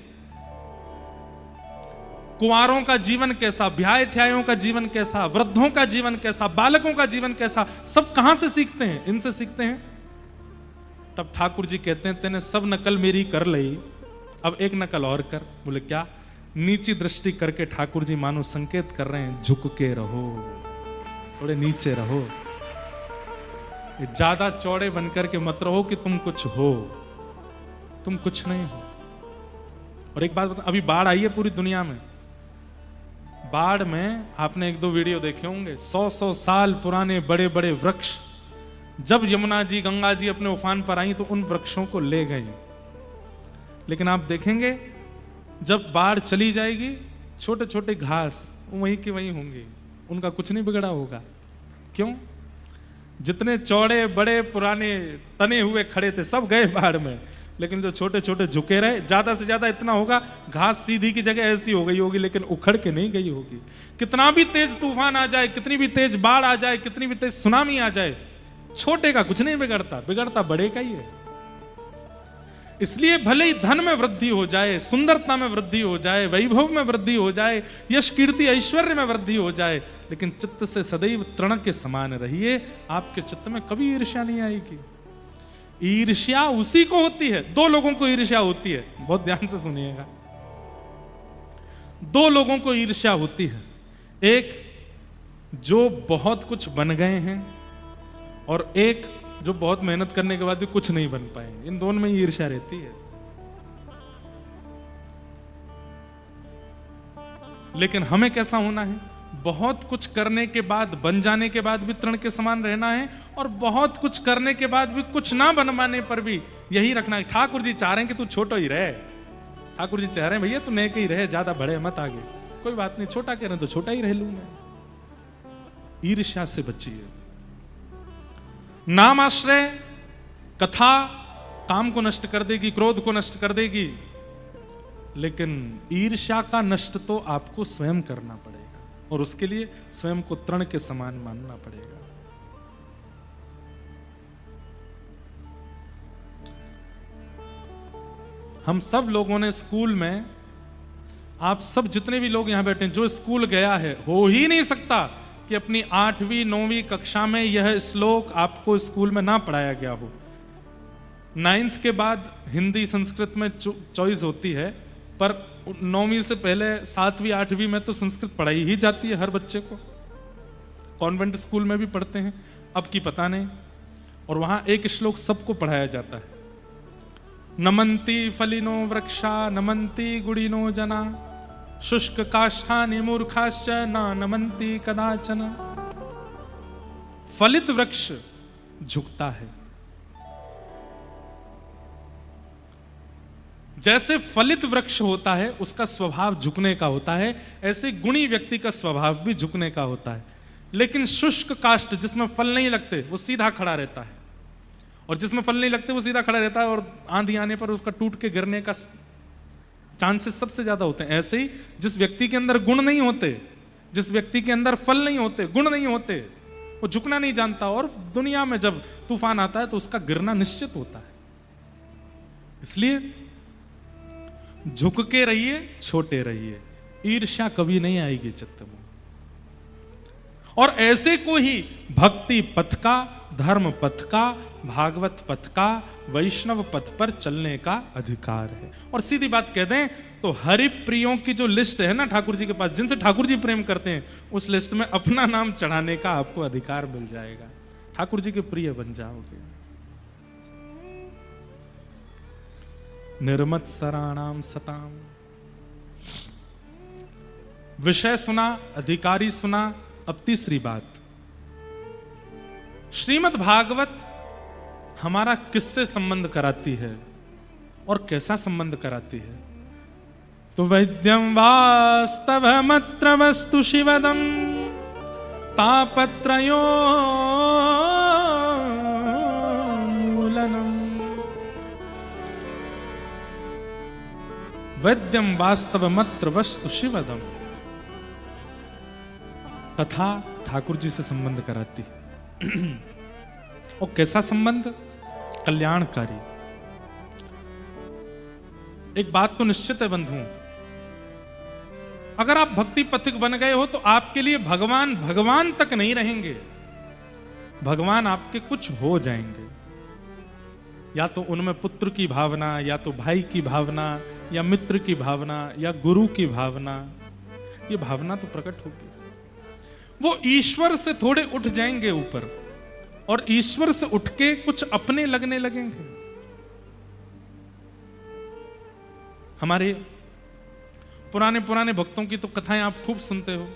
कुंवारों का जीवन कैसा, ब्याह ठ्यायों का जीवन कैसा, वृद्धों का जीवन कैसा, बालकों का जीवन कैसा, सब कहां से सीखते हैं? इनसे सीखते हैं। तब ठाकुर जी कहते हैं तेने सब नकल मेरी कर ली, अब एक नकल और कर। बोले क्या? नीची दृष्टि करके ठाकुर जी मानो संकेत कर रहे हैं, झुक के रहो, थोड़े नीचे रहो, ज्यादा चौड़े बनकर के मत रहो कि तुम कुछ हो, तुम कुछ नहीं हो। और एक बात बता, अभी बाढ़ आई है पूरी दुनिया में। बाढ़ में आपने एक दो वीडियो देखे होंगे, 100 साल पुराने बड़े बड़े वृक्ष जब यमुना जी गंगा जी अपने उफान पर आई तो उन वृक्षों को ले गई। लेकिन आप देखेंगे जब बाढ़ चली जाएगी, छोटे छोटे घास वहीं के वहीं होंगे, उनका कुछ नहीं बिगड़ा होगा। क्यों? जितने चौड़े बड़े पुराने तने हुए खड़े थे सब गए बाढ़ में, लेकिन जो छोटे छोटे झुके रहे, ज्यादा से ज्यादा इतना होगा घास सीधी की जगह ऐसी हो गई होगी, लेकिन उखड़ के नहीं गई होगी। कितना भी तेज तूफान आ जाए, कितनी भी तेज बाढ़ आ जाए, कितनी भी तेज सुनामी आ जाए, छोटे का कुछ नहीं बिगड़ता, बिगड़ता बड़े का ही है। इसलिए भले ही धन में वृद्धि हो जाए, सुंदरता में वृद्धि हो जाए, वैभव में वृद्धि हो जाए, यश कीर्ति ऐश्वर्य में वृद्धि हो जाए, लेकिन चित्त से सदैव तृण के समान रहिए। आपके चित्त में कभी ईर्ष्या नहीं आएगी। ईर्ष्या उसी को होती है, दो लोगों को ईर्ष्या होती है, बहुत ध्यान से सुनिएगा। दो लोगों को ईर्ष्या होती है, एक जो बहुत कुछ बन गए हैं और एक जो बहुत मेहनत करने के बाद भी कुछ नहीं बन पाए। इन दोनों में ईर्ष्या रहती है। लेकिन हमें कैसा होना है? बहुत कुछ करने के बाद, बन जाने के बाद भी तृण के समान रहना है, और बहुत कुछ करने के बाद भी कुछ ना बन पाने पर भी यही रखना है। ठाकुर जी चाह रहे हैं कि तू छोटा ही रहे, ठाकुर जी चाह रहे हैं भैया तू नेक ही रहे, ज्यादा बढ़े मत आगे, कोई बात नहीं, छोटा कह रहे तो छोटा ही रह लूं मैं। ईर्ष्या से बचिए। नाम आश्रय कथा काम को नष्ट कर देगी, क्रोध को नष्ट कर देगी, लेकिन ईर्ष्या का नष्ट तो आपको स्वयं करना पड़ेगा, और उसके लिए स्वयं को तृण के समान मानना पड़ेगा। हम सब लोगों ने स्कूल में, आप सब जितने भी लोग यहां बैठे हैं, जो स्कूल गया है, हो ही नहीं सकता कि अपनी 8वीं 9वीं कक्षा में यह श्लोक आपको स्कूल में ना पढ़ाया गया हो। 9th के बाद हिंदी संस्कृत में चॉइस होती है, पर 9वीं से पहले 7वीं 8वीं में तो संस्कृत पढ़ाई ही जाती है हर बच्चे को। कॉन्वेंट स्कूल में भी पढ़ते हैं, अब की पता नहीं। और वहां एक श्लोक सबको पढ़ाया जाता है, नमन्ति फलिनो वृक्षा नमन्ति गुणिनो जना शुष्क काष्ठानि मूर्खाश्च न नमन्ति कदाचन। फलित वृक्ष झुकता है, जैसे फलित वृक्ष होता है उसका स्वभाव झुकने का होता है, ऐसे गुणी व्यक्ति का स्वभाव भी झुकने का होता है। लेकिन शुष्क काष्ठ जिसमें फल नहीं लगते वो सीधा खड़ा रहता है, और जिसमें फल नहीं लगते वो सीधा खड़ा रहता है, और आंधी आने पर उसका टूट के गिरने का चांसेस सबसे ज्यादा होते हैं। ऐसे ही जिस व्यक्ति के अंदर गुण नहीं होते, जिस व्यक्ति के अंदर फल नहीं होते, गुण नहीं होते, वो झुकना नहीं जानता, और दुनिया में जब तूफान आता है तो उसका गिरना निश्चित होता है। इसलिए झुक के रहिए, छोटे रहिए, ईर्ष्या कभी नहीं आएगी चित्त में। और ऐसे को ही भक्ति पथ का, धर्म पथ का, भागवत पथ का, वैष्णव पथ पर चलने का अधिकार है। और सीधी बात कह दें तो हरि प्रियों की जो लिस्ट है ना ठाकुर जी के पास, जिनसे ठाकुर जी प्रेम करते हैं, उस लिस्ट में अपना नाम चढ़ाने का आपको अधिकार मिल जाएगा। ठाकुर जी के प्रिय बन जाओगे। निर्मत्सराणाम सताम। विषय सुना, अधिकारी सुना। अब तीसरी बात, श्रीमद् भागवत हमारा किससे संबंध कराती है और कैसा संबंध कराती है? तो वैद्यम वास्तवमत्र वस्तु शिवदम तापत्रयो मूलनम। वैद्यम वास्तवमत्र वस्तु शिवदम। कथा ठाकुर जी से संबंध कराती है। और कैसा संबंध? कल्याणकारी। एक बात तो निश्चित है बंधु, अगर आप भक्ति पथिक बन गए हो तो आपके लिए भगवान भगवान तक नहीं रहेंगे, भगवान आपके कुछ हो जाएंगे। या तो उनमें पुत्र की भावना, या तो भाई की भावना, या मित्र की भावना, या गुरु की भावना, ये भावना तो प्रकट होगी। वो ईश्वर से थोड़े उठ जाएंगे ऊपर, और ईश्वर से उठ के कुछ अपने लगने लगेंगे। हमारे पुराने पुराने भक्तों की तो कथाएं आप खूब सुनते हो।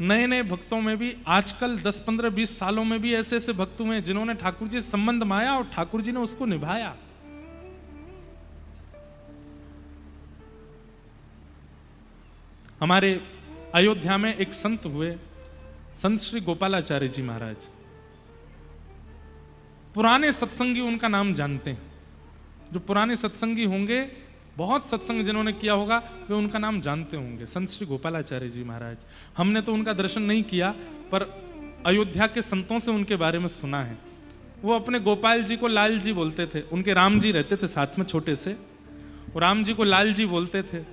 नए नए भक्तों में भी आजकल 10, 15, 20 सालों में भी ऐसे ऐसे भक्त हुए हैं जिन्होंने ठाकुर जी से संबंध माया और ठाकुर जी ने उसको निभाया। हमारे अयोध्या में एक संत हुए, संत श्री गोपालाचार्य जी महाराज। पुराने सत्संगी उनका नाम जानते हैं। जो पुराने सत्संगी होंगे, बहुत सत्संग जिन्होंने किया होगा, वे उनका नाम जानते होंगे, संत श्री गोपालाचार्य जी महाराज। हमने तो उनका दर्शन नहीं किया, पर अयोध्या के संतों से उनके बारे में सुना है। वो अपने गोपाल जी को लाल जी बोलते थे। उनके राम जी रहते थे साथ में छोटे से, राम जी को लाल जी बोलते थे,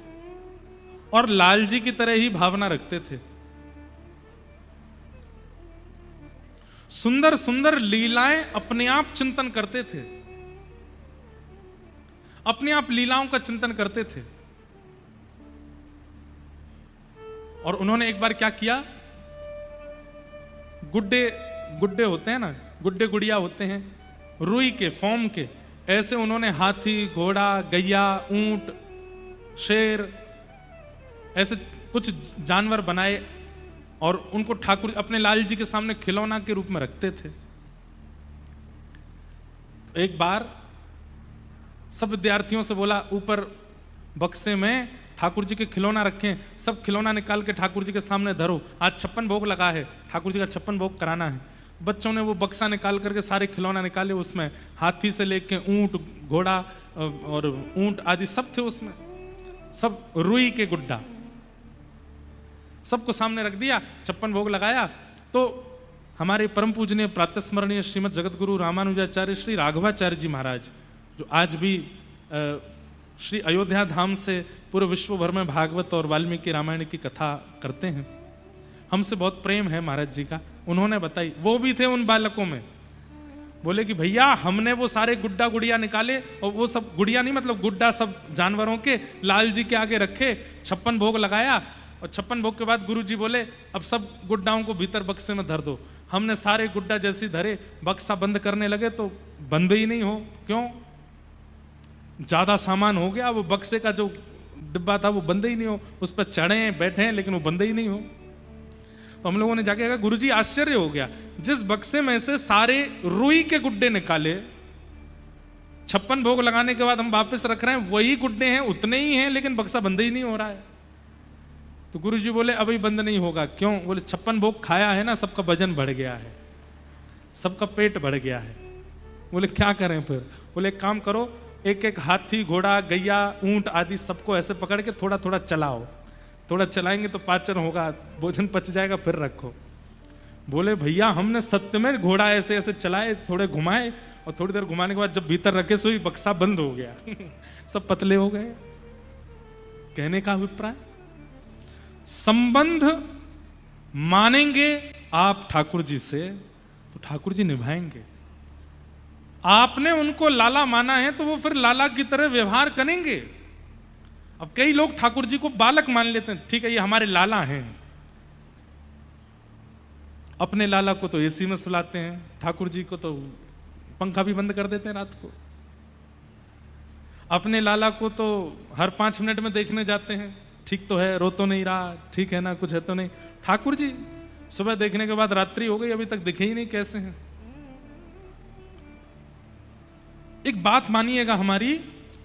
और लाल जी की तरह ही भावना रखते थे। सुंदर सुंदर लीलाएं अपने आप चिंतन करते थे, अपने आप लीलाओं का चिंतन करते थे। और उन्होंने एक बार क्या किया, गुड्डे गुड्डे होते हैं ना, गुड्डे गुड़िया होते हैं रुई के, फॉर्म के, ऐसे उन्होंने हाथी, घोड़ा, गैया, ऊंट, शेर, ऐसे कुछ जानवर बनाए और उनको ठाकुर अपने लाल जी के सामने खिलौना के रूप में रखते थे। एक बार सब विद्यार्थियों से बोला, ऊपर बक्से में ठाकुर जी के खिलौना रखें, सब खिलौना निकाल के ठाकुर जी के सामने धरो, आज 56 भोग लगा है, ठाकुर जी का 56 भोग कराना है। बच्चों ने वो बक्सा निकाल करके सारे खिलौना निकाले, उसमें हाथी से लेके ऊंट, घोड़ा और ऊंट आदि सब थे उसमें, सब रुई के गुड्डा, सबको सामने रख दिया, 56 भोग लगाया। तो हमारे परम पूजनीय प्रातस्मरणीय श्रीमद जगतगुरु रामानुजाचार्य श्री राघवाचार्य जी महाराज, जो आज भी श्री अयोध्या धाम से पूरे विश्व भर में भागवत और वाल्मीकि रामायण की कथा करते हैं, हमसे बहुत प्रेम है महाराज जी का। उन्होंने बताई, वो भी थे उन बालकों में, बोले कि भैया हमने वो सारे गुड्डा गुड़िया निकाले और वो सब गुड़िया नहीं मतलब गुड्डा सब जानवरों के लाल जी के आगे रखे, 56 भोग लगाया और 56 भोग के बाद गुरु जी बोले अब सब गुड्डाओं को भीतर बक्से में धर दो। हमने सारे गुड्डा जैसे धरे, बक्सा बंद करने लगे तो बंद ही नहीं हो। क्यों? ज्यादा सामान हो गया, वो बक्से का जो डिब्बा था वो बंद ही नहीं हो, उस पर चढ़े बैठे हैं लेकिन वो बंद ही नहीं हो। तो हम लोगों ने जाके कहा गुरुजी आश्चर्य हो गया, जिस बक्से में से सारे रुई के गुड्डे निकाले, 56 भोग लगाने के बाद हम वापस रख रहे हैं, वही गुड्डे हैं, उतने ही हैं, लेकिन बक्सा बंद ही नहीं हो रहा है। तो गुरुजी बोले अभी बंद नहीं होगा। क्यों? बोले 56 भोग खाया है ना, सबका वजन बढ़ गया है, सबका पेट बढ़ गया है। बोले क्या करें फिर? बोले एक काम करो, एक एक हाथी, घोड़ा, गैया, ऊंट आदि सबको ऐसे पकड़ के थोड़ा थोड़ा चलाओ, थोड़ा चलाएंगे तो पाचन होगा, भोजन पच जाएगा, फिर रखो। बोले भैया हमने सत्य में घोड़ा ऐसे ऐसे चलाए, थोड़े घुमाए और थोड़ी देर घुमाने के बाद जब भीतर रखे सो ही बक्सा बंद हो गया सब पतले हो गए। कहने का अभिप्राय, संबंध मानेंगे आप ठाकुर जी से तो ठाकुर जी निभाएंगे। आपने उनको लाला माना है तो वो फिर लाला की तरह व्यवहार करेंगे। अब कई लोग ठाकुर जी को बालक मान लेते हैं, ठीक है ये हमारे लाला हैं, अपने लाला को तो एसी में सुलाते हैं, ठाकुर जी को तो पंखा भी बंद कर देते हैं रात को, अपने लाला को तो हर 5 मिनट में देखने जाते हैं, ठीक तो है, रो तो नहीं रहा, ठीक है ना, कुछ है तो नहीं। ठाकुर जी सुबह देखने के बाद रात्रि हो गई, अभी तक दिखे ही नहीं कैसे हैं। एक बात मानिएगा, हमारी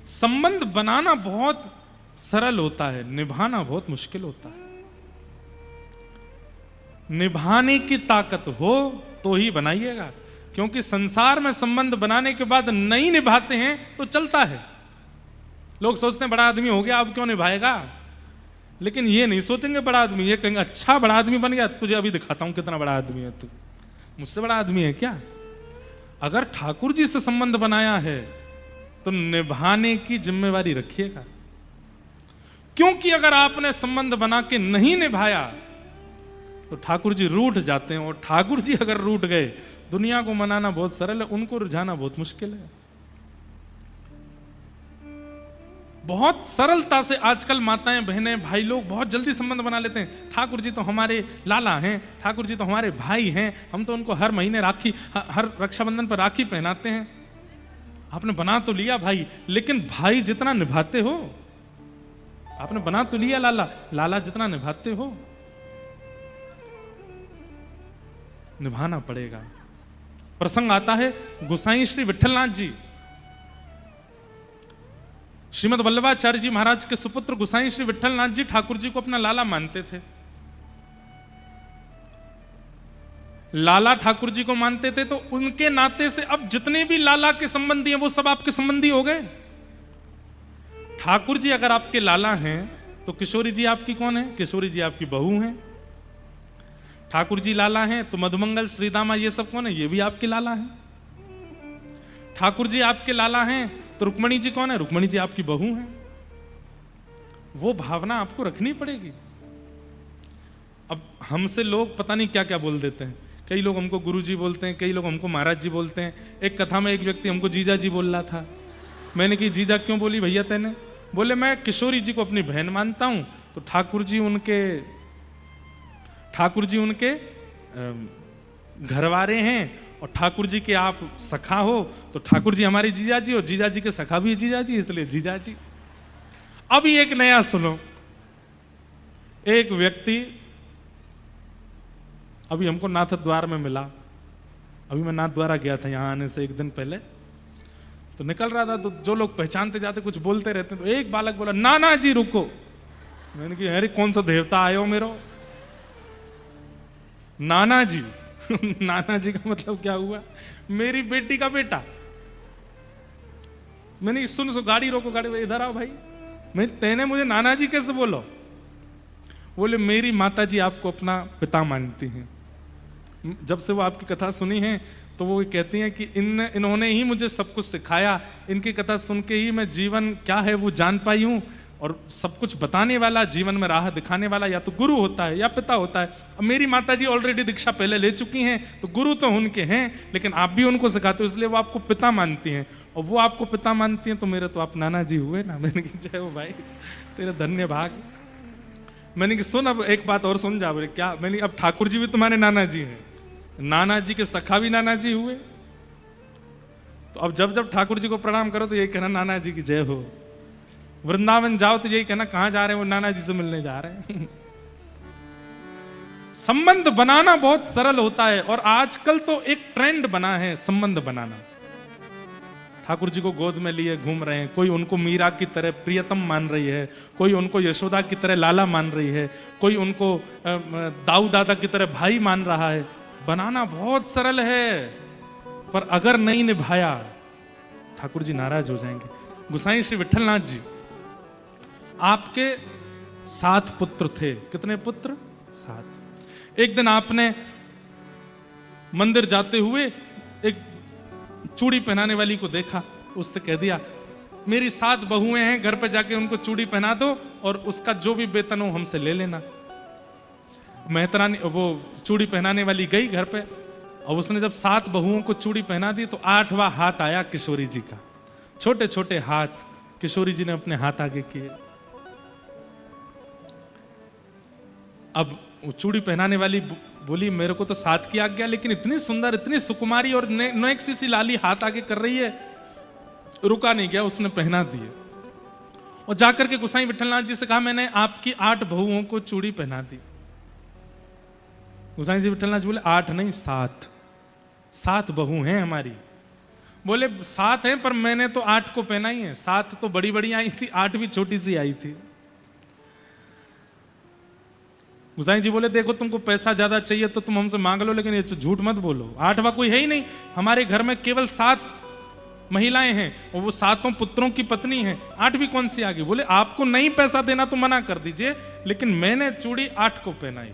संबंध बनाना बहुत सरल होता है, निभाना बहुत मुश्किल होता है। निभाने की ताकत हो तो ही बनाइएगा, क्योंकि संसार में संबंध बनाने के बाद नहीं निभाते हैं तो चलता है। लोग सोचते हैं बड़ा आदमी हो गया अब क्यों निभाएगा, लेकिन ये नहीं सोचेंगे बड़ा आदमी, ये कहेंगे अच्छा बड़ा आदमी बन गया, तुझे अभी दिखाता हूं कितना बड़ा आदमी है तू, मुझसे बड़ा आदमी है क्या। अगर ठाकुर जी से संबंध बनाया है तो निभाने की जिम्मेवारी रखिएगा, क्योंकि अगर आपने संबंध बना के नहीं निभाया तो ठाकुर जी रूठ जाते हैं, और ठाकुर जी अगर रूठ गए, दुनिया को मनाना बहुत सरल है, उनको रुझाना बहुत मुश्किल है। बहुत सरलता से आजकल माताएं, बहनें, भाई लोग बहुत जल्दी संबंध बना लेते हैं। ठाकुर जी तो हमारे लाला हैं, ठाकुर जी तो हमारे भाई हैं, हम तो उनको हर महीने राखी, हर रक्षाबंधन पर राखी पहनाते हैं। आपने बना तो लिया भाई, लेकिन भाई जितना निभाते हो, आपने बना तो लिया लाला, लाला जितना निभाते हो निभाना पड़ेगा। प्रसंग आता है गोसाई श्री विठलनाथ जी, श्रीमद वल्लभाचार्य जी महाराज के सुपुत्र गोसाई श्री विठलनाथ जी ठाकुर जी को अपना लाला मानते थे। लाला ठाकुर जी को मानते थे तो उनके नाते से अब जितने भी लाला के संबंधी हैं वो सब आपके संबंधी हो गए। ठाकुर जी अगर आपके लाला हैं तो किशोरी जी आपकी कौन है? किशोरी जी आपकी बहू हैं। ठाकुर जी लाला हैं तो मधुमंगल, श्रीदामा ये सब कौन है? ये भी आपके लाला हैं। ठाकुर जी आपके लाला हैं तो रुक्मणी जी कौन है? रुक्मणी जी आपकी बहू हैं। वो भावना आपको रखनी पड़ेगी। अब हमसे लोग पता नहीं क्या क्या बोल देते हैं, कई लोग हमको गुरु जी बोलते हैं, कई लोग हमको महाराज जी बोलते हैं। एक कथा में एक व्यक्ति हमको जीजा जी बोल रहा था, मैंने कही जीजा क्यों बोली भैया तेने? बोले मैं किशोरी जी को अपनी बहन मानता हूं तो ठाकुर जी उनके घरवारे हैं और ठाकुर जी के आप सखा हो तो ठाकुर जी हमारे जीजा जी और जीजा जी के सखा भी जीजा जी, इसलिए जीजा जी। अभी एक नया सुनो, एक व्यक्ति अभी हमको नाथ द्वार में मिला। अभी मैं नाथ द्वारा गया था यहाँ आने से एक दिन पहले, तो निकल रहा था, तो जो लोग पहचानते जाते कुछ बोलते रहते, तो एक बालक बोला, नाना जी रुको। मैंने कहा अरे कौन सा देवता आए हो मेरो, नाना जी। नाना जी का मतलब क्या हुआ, मेरी बेटी का बेटा। मैंने सुन गाड़ी रोको, गाड़ी, इधर आओ भाई। मैं तेने मुझे नाना जी कैसे बोलो? बोले मेरी माता जी आपको अपना पिता मानती हैं। जब से वो आपकी कथा सुनी है तो वो कहती हैं कि इन्होंने ही मुझे सब कुछ सिखाया, इनकी कथा सुन के ही मैं जीवन क्या है वो जान पाई हूँ। और सब कुछ बताने वाला, जीवन में राह दिखाने वाला या तो गुरु होता है या पिता होता है। अब मेरी माता जी ऑलरेडी दीक्षा पहले ले चुकी हैं, तो गुरु तो उनके हैं, लेकिन आप भी उनको सिखाते हो, इसलिए वो आपको पिता मानती हैं। और वो आपको पिता मानती हैं तो मेरे तो आप नाना जी हुए ना। मैंने कहा जय हो भाई, तेरे धन्य भाग। मैंने कहा सुन, अब एक बात और सुन जा। बोले क्या? मैंने अब ठाकुर जी भी तुम्हारे नाना जी हैं, नाना जी के सखा भी नाना जी हुए। तो अब जब जब ठाकुर जी को प्रणाम करो तो यही कहना नाना जी की जय हो। वृंदावन जाओ तो यही कहना कहां जा रहे हैं, वो नाना जी से मिलने जा रहे हैं। संबंध बनाना बहुत सरल होता है, और आजकल तो एक ट्रेंड बना है संबंध बनाना। ठाकुर जी को गोद में लिए घूम रहे हैं, कोई उनको मीरा की तरह प्रियतम मान रही है, कोई उनको यशोदा की तरह लाला मान रही है, कोई उनको दाऊ दादा की तरह भाई मान रहा है। बनाना बहुत सरल है, पर अगर नहीं निभाया ठाकुर जी नाराज हो जाएंगे। गोसाई श्री विठलनाथ जी, आपके 7 पुत्र थे। कितने पुत्र? 7। एक दिन आपने मंदिर जाते हुए एक चूड़ी पहनाने वाली को देखा, उससे कह दिया मेरी 7 बहुएं हैं, घर पे जाके उनको चूड़ी पहना दो और उसका जो भी वेतन हो हमसे ले लेना। मेहतरानी वो चूड़ी पहनाने वाली गई घर पे, और उसने जब 7 बहुओं को चूड़ी पहना दी तो 8वां हाथ आया किशोरी जी का। छोटे छोटे हाथ किशोरी जी ने अपने हाथ आगे किए। अब वो चूड़ी पहनाने वाली बोली मेरे को तो 7 की आज्ञा, लेकिन इतनी सुंदर, इतनी सुकुमारी और नेक्सी सी लाली हाथ आगे कर रही है। रुका नहीं गया, उसने पहना दिए और जाकर के गोसाई विठलनाथ जी से कहा मैंने आपकी 8 बहुओं को चूड़ी पहना दी। गोसाई जी विठलनाथ जी बोले 8 नहीं 7 बहू हैं हमारी। बोले 7 हैं पर मैंने तो 8 को पहना ही है, 7 तो बड़ी बड़ी आई थी, 8 भी छोटी सी आई थी। गोसाई जी बोले देखो तुमको पैसा ज्यादा चाहिए तो तुम हमसे मांग लो, लेकिन ये झूठ मत बोलो, 8वां कोई है ही नहीं। हमारे घर में केवल 7 महिलाएं हैं और वो 7 पुत्रों की पत्नी हैं, 8वीं कौन सी आ गई? बोले आपको नहीं पैसा देना तो मना कर दीजिए, लेकिन मैंने चूड़ी 8 को पहनाई।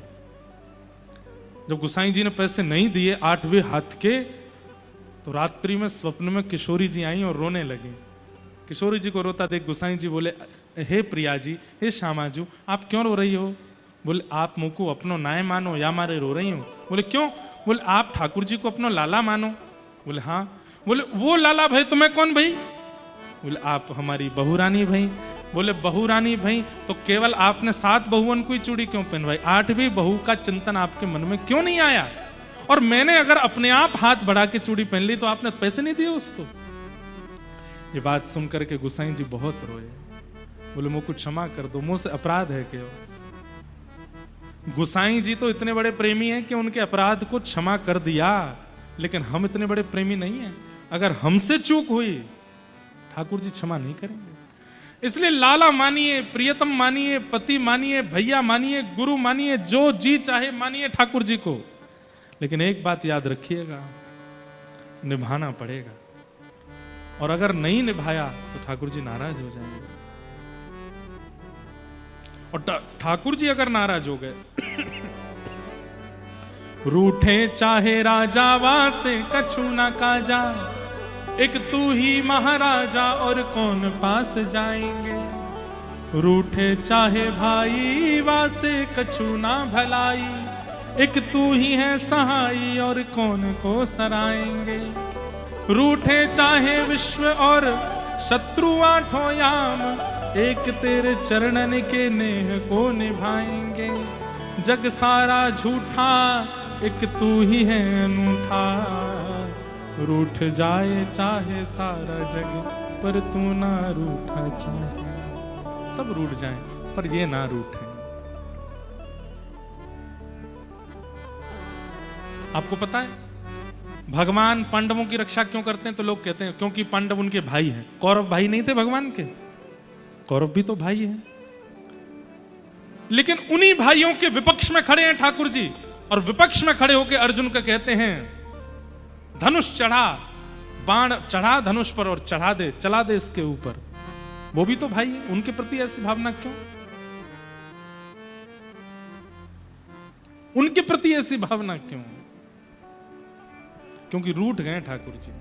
जब गोसाई जी ने पैसे नहीं दिए 8वें हाथ के, तो रात्रि में स्वप्न में किशोरी जी आई और रोने लगी। किशोरी जी को रोता देख गोसाई जी बोले हे प्रिया जी, हे श्यामाजू, आप क्यों रो रही हो? बोले आप मुझको अपनो नाय मानो या मारे रो रही हो? बोले क्यों? बोले आप ठाकुर जी को अपनो लाला मानो? बोले हाँ। बोले वो लाला भाई तुम्हें कौन भाई? बोले आप हमारी बहू रानी भाई। बोले बहू रानी भाई तो केवल आपने 7 बहुओं को ही चूड़ी क्यों पहनवाई? 8वीं बहू का चिंतन आपके मन में क्यों नहीं आया? और मैंने अगर अपने आप हाथ बढ़ा के चूड़ी पहन ली तो आपने पैसे नहीं दिए उसको। ये बात सुनकर के गोसाई जी बहुत रोए। बोले मुझको क्षमा कर दो, मुझसे अपराध है क्यों? गोसाई जी तो इतने बड़े प्रेमी हैं कि उनके अपराध को क्षमा कर दिया, लेकिन हम इतने बड़े प्रेमी नहीं हैं। अगर हमसे चूक हुई ठाकुर जी क्षमा नहीं करेंगे। इसलिए लाला मानिए, प्रियतम मानिए, पति मानिए, भैया मानिए, गुरु मानिए, जो जी चाहे मानिए ठाकुर जी को, लेकिन एक बात याद रखिएगा, निभाना पड़ेगा। और अगर नहीं निभाया तो ठाकुर जी नाराज हो जाएंगे। और ठाकुर जी अगर नाराज हो गए, रूठे चाहे राजावा से कछु ना काजा, एक तू ही महाराजा और कौन पास जाएंगे। रूठे चाहे भाई वासे कछु ना भलाई, एक तू ही है सहाई और कौन को सराएंगे। रूठे चाहे विश्व और शत्रु 8 याम, एक तेरे चरणन के नेह को निभाएंगे। जग सारा झूठा एक तू ही है अनूठा, रूठ जाए चाहे सारा जग पर तू ना, रूठा चाहे सब रूठ जाए पर ये ना रूठे। आपको पता है भगवान पांडवों की रक्षा क्यों करते हैं? तो लोग कहते हैं क्योंकि पांडव उनके भाई हैं। कौरव भाई नहीं थे भगवान के? कौरव भी तो भाई हैं। लेकिन उन्हीं भाइयों के विपक्ष में खड़े हैं ठाकुर जी, और विपक्ष में खड़े होकर अर्जुन का कहते हैं धनुष चढ़ा, बाण चढ़ा धनुष पर और चढ़ा दे, चला दे इसके ऊपर। वो भी तो भाई है, उनके प्रति ऐसी भावना क्यों? उनके प्रति ऐसी भावना क्यों? क्योंकि रूठ गए ठाकुर जी।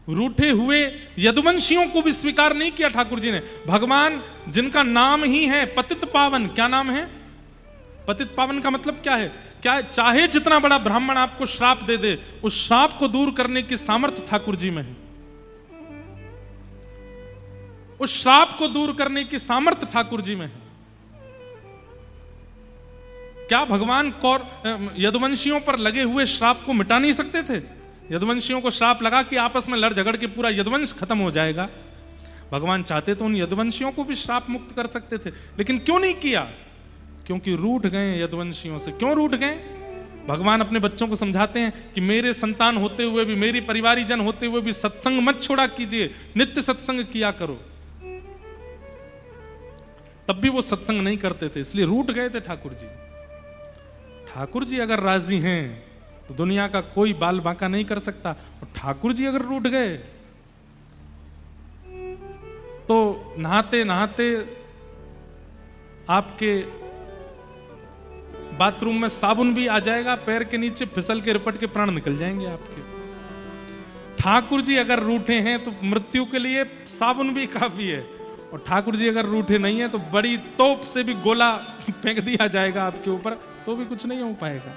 रूठे हुए यदुवंशियों को भी स्वीकार नहीं किया ठाकुर जी ने। भगवान जिनका नाम ही है पतित पावन, क्या नाम है? पतित पावन का मतलब क्या है? क्या चाहे जितना बड़ा ब्राह्मण आपको श्राप दे दे, उस श्राप को दूर करने की सामर्थ्य ठाकुर जी में है। उस श्राप को दूर करने की सामर्थ्य ठाकुर जी में है। क्या भगवान यदुवंशियों पर लगे हुए श्राप को मिटा नहीं सकते थे? यदुवंशियों को श्राप लगा कि आपस में लड़ झगड़ के पूरा यदुवंश खत्म हो जाएगा। भगवान चाहते तो उन यदुवंशियों को भी श्राप मुक्त कर सकते थे, लेकिन क्यों नहीं किया? क्योंकि रूठ गए यदुवंशियों से। क्यों रूठ गए? भगवान अपने बच्चों को समझाते हैं कि मेरे संतान होते हुए भी, मेरी परिवारीजन होते हुए भी सत्संग मत छोड़ा कीजिए, नित्य सत्संग किया करो। तब भी वो सत्संग नहीं करते थे, इसलिए रूठ गए थे ठाकुर जी। ठाकुर जी अगर राजी हैं तो दुनिया का कोई बाल बांका नहीं कर सकता, और ठाकुर जी अगर रूठ गए तो नहाते नहाते आपके बाथरूम में साबुन भी आ जाएगा, पैर के नीचे फिसल के रिपट के प्राण निकल जाएंगे आपके। ठाकुर जी अगर रूठे हैं तो मृत्यु के लिए साबुन भी काफी है, और ठाकुर जी अगर रूठे नहीं है तो बड़ी तोप से भी गोला फेंक दिया जाएगा आपके ऊपर, तो भी कुछ नहीं हो पाएगा।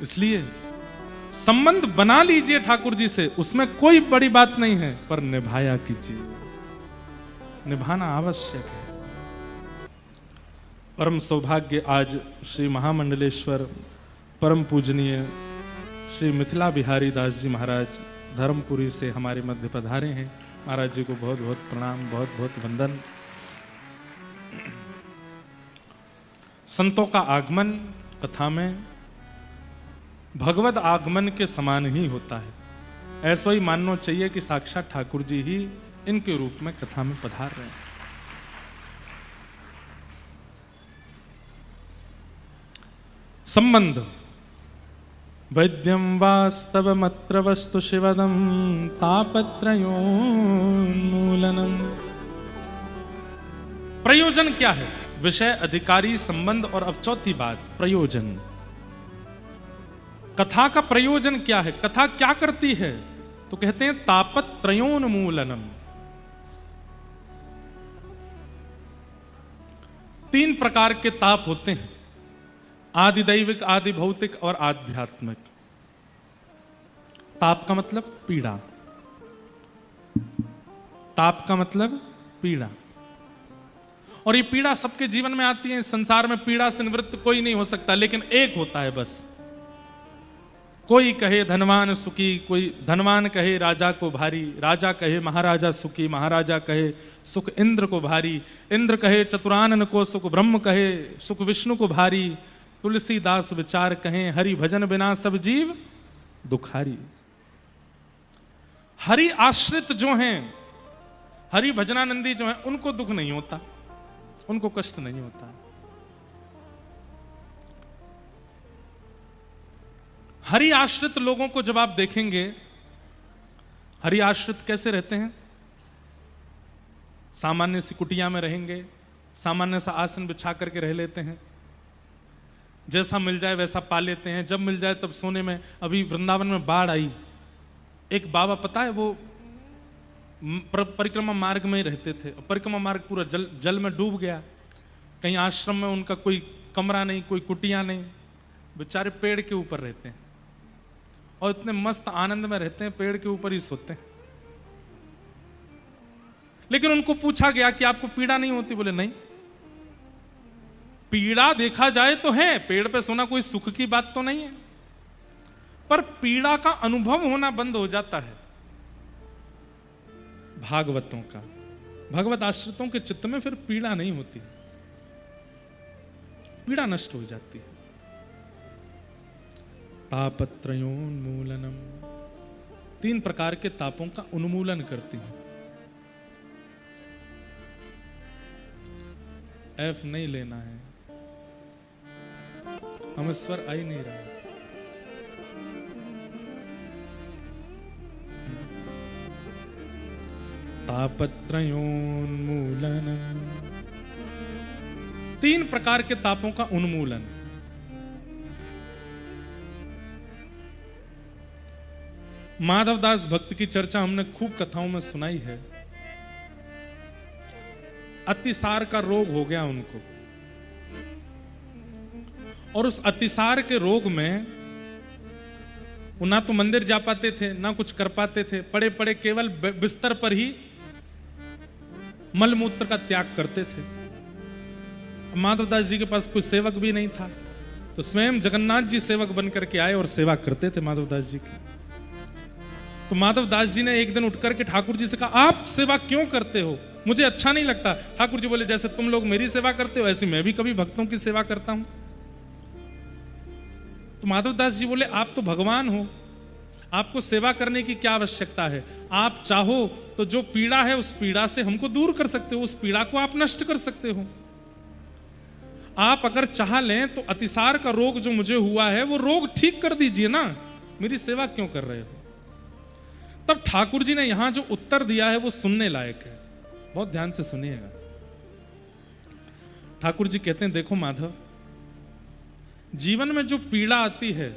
इसलिए संबंध बना लीजिए ठाकुर जी से, उसमें कोई बड़ी बात नहीं है, पर निभाया कीजिए, निभाना आवश्यक है। परम सौभाग्य आज श्री महामंडलेश्वर परम पूजनीय श्री मिथिला बिहारी दास जी महाराज धर्मपुरी से हमारे मध्य पधारे हैं। महाराज जी को बहुत बहुत प्रणाम, बहुत बहुत वंदन। संतों का आगमन कथा में भगवत आगमन के समान ही होता है। ऐसा ही मानना चाहिए कि साक्षात ठाकुर जी ही इनके रूप में कथा में पधार रहे हैं। संबंध वैद्यम वास्तवमत्र वस्तु शिवदम तापत्रयोन्मूलनम। प्रयोजन क्या है? विषय, अधिकारी, संबंध, और अब चौथी बात प्रयोजन। कथा का प्रयोजन क्या है? कथा क्या करती है? तो कहते हैं तापत्रयोन्मूलनम। 3 प्रकार के ताप होते हैं, आदि दैविक, आदि भौतिक और आध्यात्मिक। ताप का मतलब पीड़ा। ताप का मतलब पीड़ा। और ये पीड़ा सबके जीवन में आती है। इस संसार में पीड़ा से निवृत्त कोई नहीं हो सकता, लेकिन एक होता है बस। कोई कहे धनवान सुखी, कोई धनवान कहे राजा को भारी, राजा कहे महाराजा सुखी, महाराजा कहे सुख इंद्र को भारी, इंद्र कहे चतुरानन को सुख, ब्रह्म कहे सुख विष्णु को भारी, तुलसीदास विचार कहें हरि भजन बिना सब जीव दुखारी। हरि आश्रित जो हैं, हरि भजनानंदी जो हैं, उनको दुख नहीं होता, उनको कष्ट नहीं होता। हरि आश्रित लोगों को जब आप देखेंगे, हरि आश्रित कैसे रहते हैं? सामान्य सी कुटिया में रहेंगे, सामान्य सा आसन बिछा करके रह लेते हैं, जैसा मिल जाए वैसा पा लेते हैं, जब मिल जाए तब सोने में। अभी वृंदावन में बाढ़ आई, एक बाबा पता है वो परिक्रमा मार्ग में ही रहते थे, परिक्रमा मार्ग पूरा जल में डूब गया। कहीं आश्रम में उनका कोई कमरा नहीं, कोई कुटिया नहीं, बेचारे पेड़ के ऊपर रहते हैं और इतने मस्त आनंद में रहते हैं, पेड़ के ऊपर ही सोते हैं। लेकिन उनको पूछा गया कि आपको पीड़ा नहीं होती? बोले नहीं। पीड़ा देखा जाए तो है, पेड़ पे सोना कोई सुख की बात तो नहीं है, पर पीड़ा का अनुभव होना बंद हो जाता है भागवतों का। भगवत आश्रितों के चित्त में फिर पीड़ा नहीं होती। पीड़ा नष्ट हो जाती है। तापत्रयोन्मूलनम, 3 प्रकार के तापों का उन्मूलन करती है। एफ नहीं लेना है, हम स्वर आ ही नहीं रहा। तापत्रयोन्मूलनम, 3 प्रकार के तापों का उन्मूलन। माधवदास भक्त की चर्चा हमने खूब कथाओं में सुनाई है। अतिसार का रोग हो गया उनको, और उस अतिसार के रोग में वो ना तो मंदिर जा पाते थे, ना कुछ कर पाते थे, पड़े पड़े केवल बिस्तर पर ही मलमूत्र का त्याग करते थे। माधवदास जी के पास कोई सेवक भी नहीं था, तो स्वयं जगन्नाथ जी सेवक बनकर के आए और सेवा करते थे माधवदास जी की। तो माधवदास जी ने एक दिन उठकर के ठाकुर जी से कहा, आप सेवा क्यों करते हो, मुझे अच्छा नहीं लगता। ठाकुर जी बोले, जैसे तुम लोग मेरी सेवा करते हो ऐसी मैं भी कभी भक्तों की सेवा करता हूं। तो माधवदास जी बोले, आप तो भगवान हो, आपको सेवा करने की क्या आवश्यकता है। आप चाहो तो जो पीड़ा है उस पीड़ा से हमको दूर कर सकते हो, उस पीड़ा को आप नष्ट कर सकते हो। आप अगर चाह लें तो अतिसार का रोग जो मुझे हुआ है वो रोग ठीक कर दीजिए ना, मेरी सेवा क्यों कर रहे हो। तब ठाकुर जी ने यहां जो उत्तर दिया है वो सुनने लायक है, बहुत ध्यान से सुनिएगा। ठाकुर जी कहते हैं, देखो माधव, जीवन में जो पीड़ा आती है,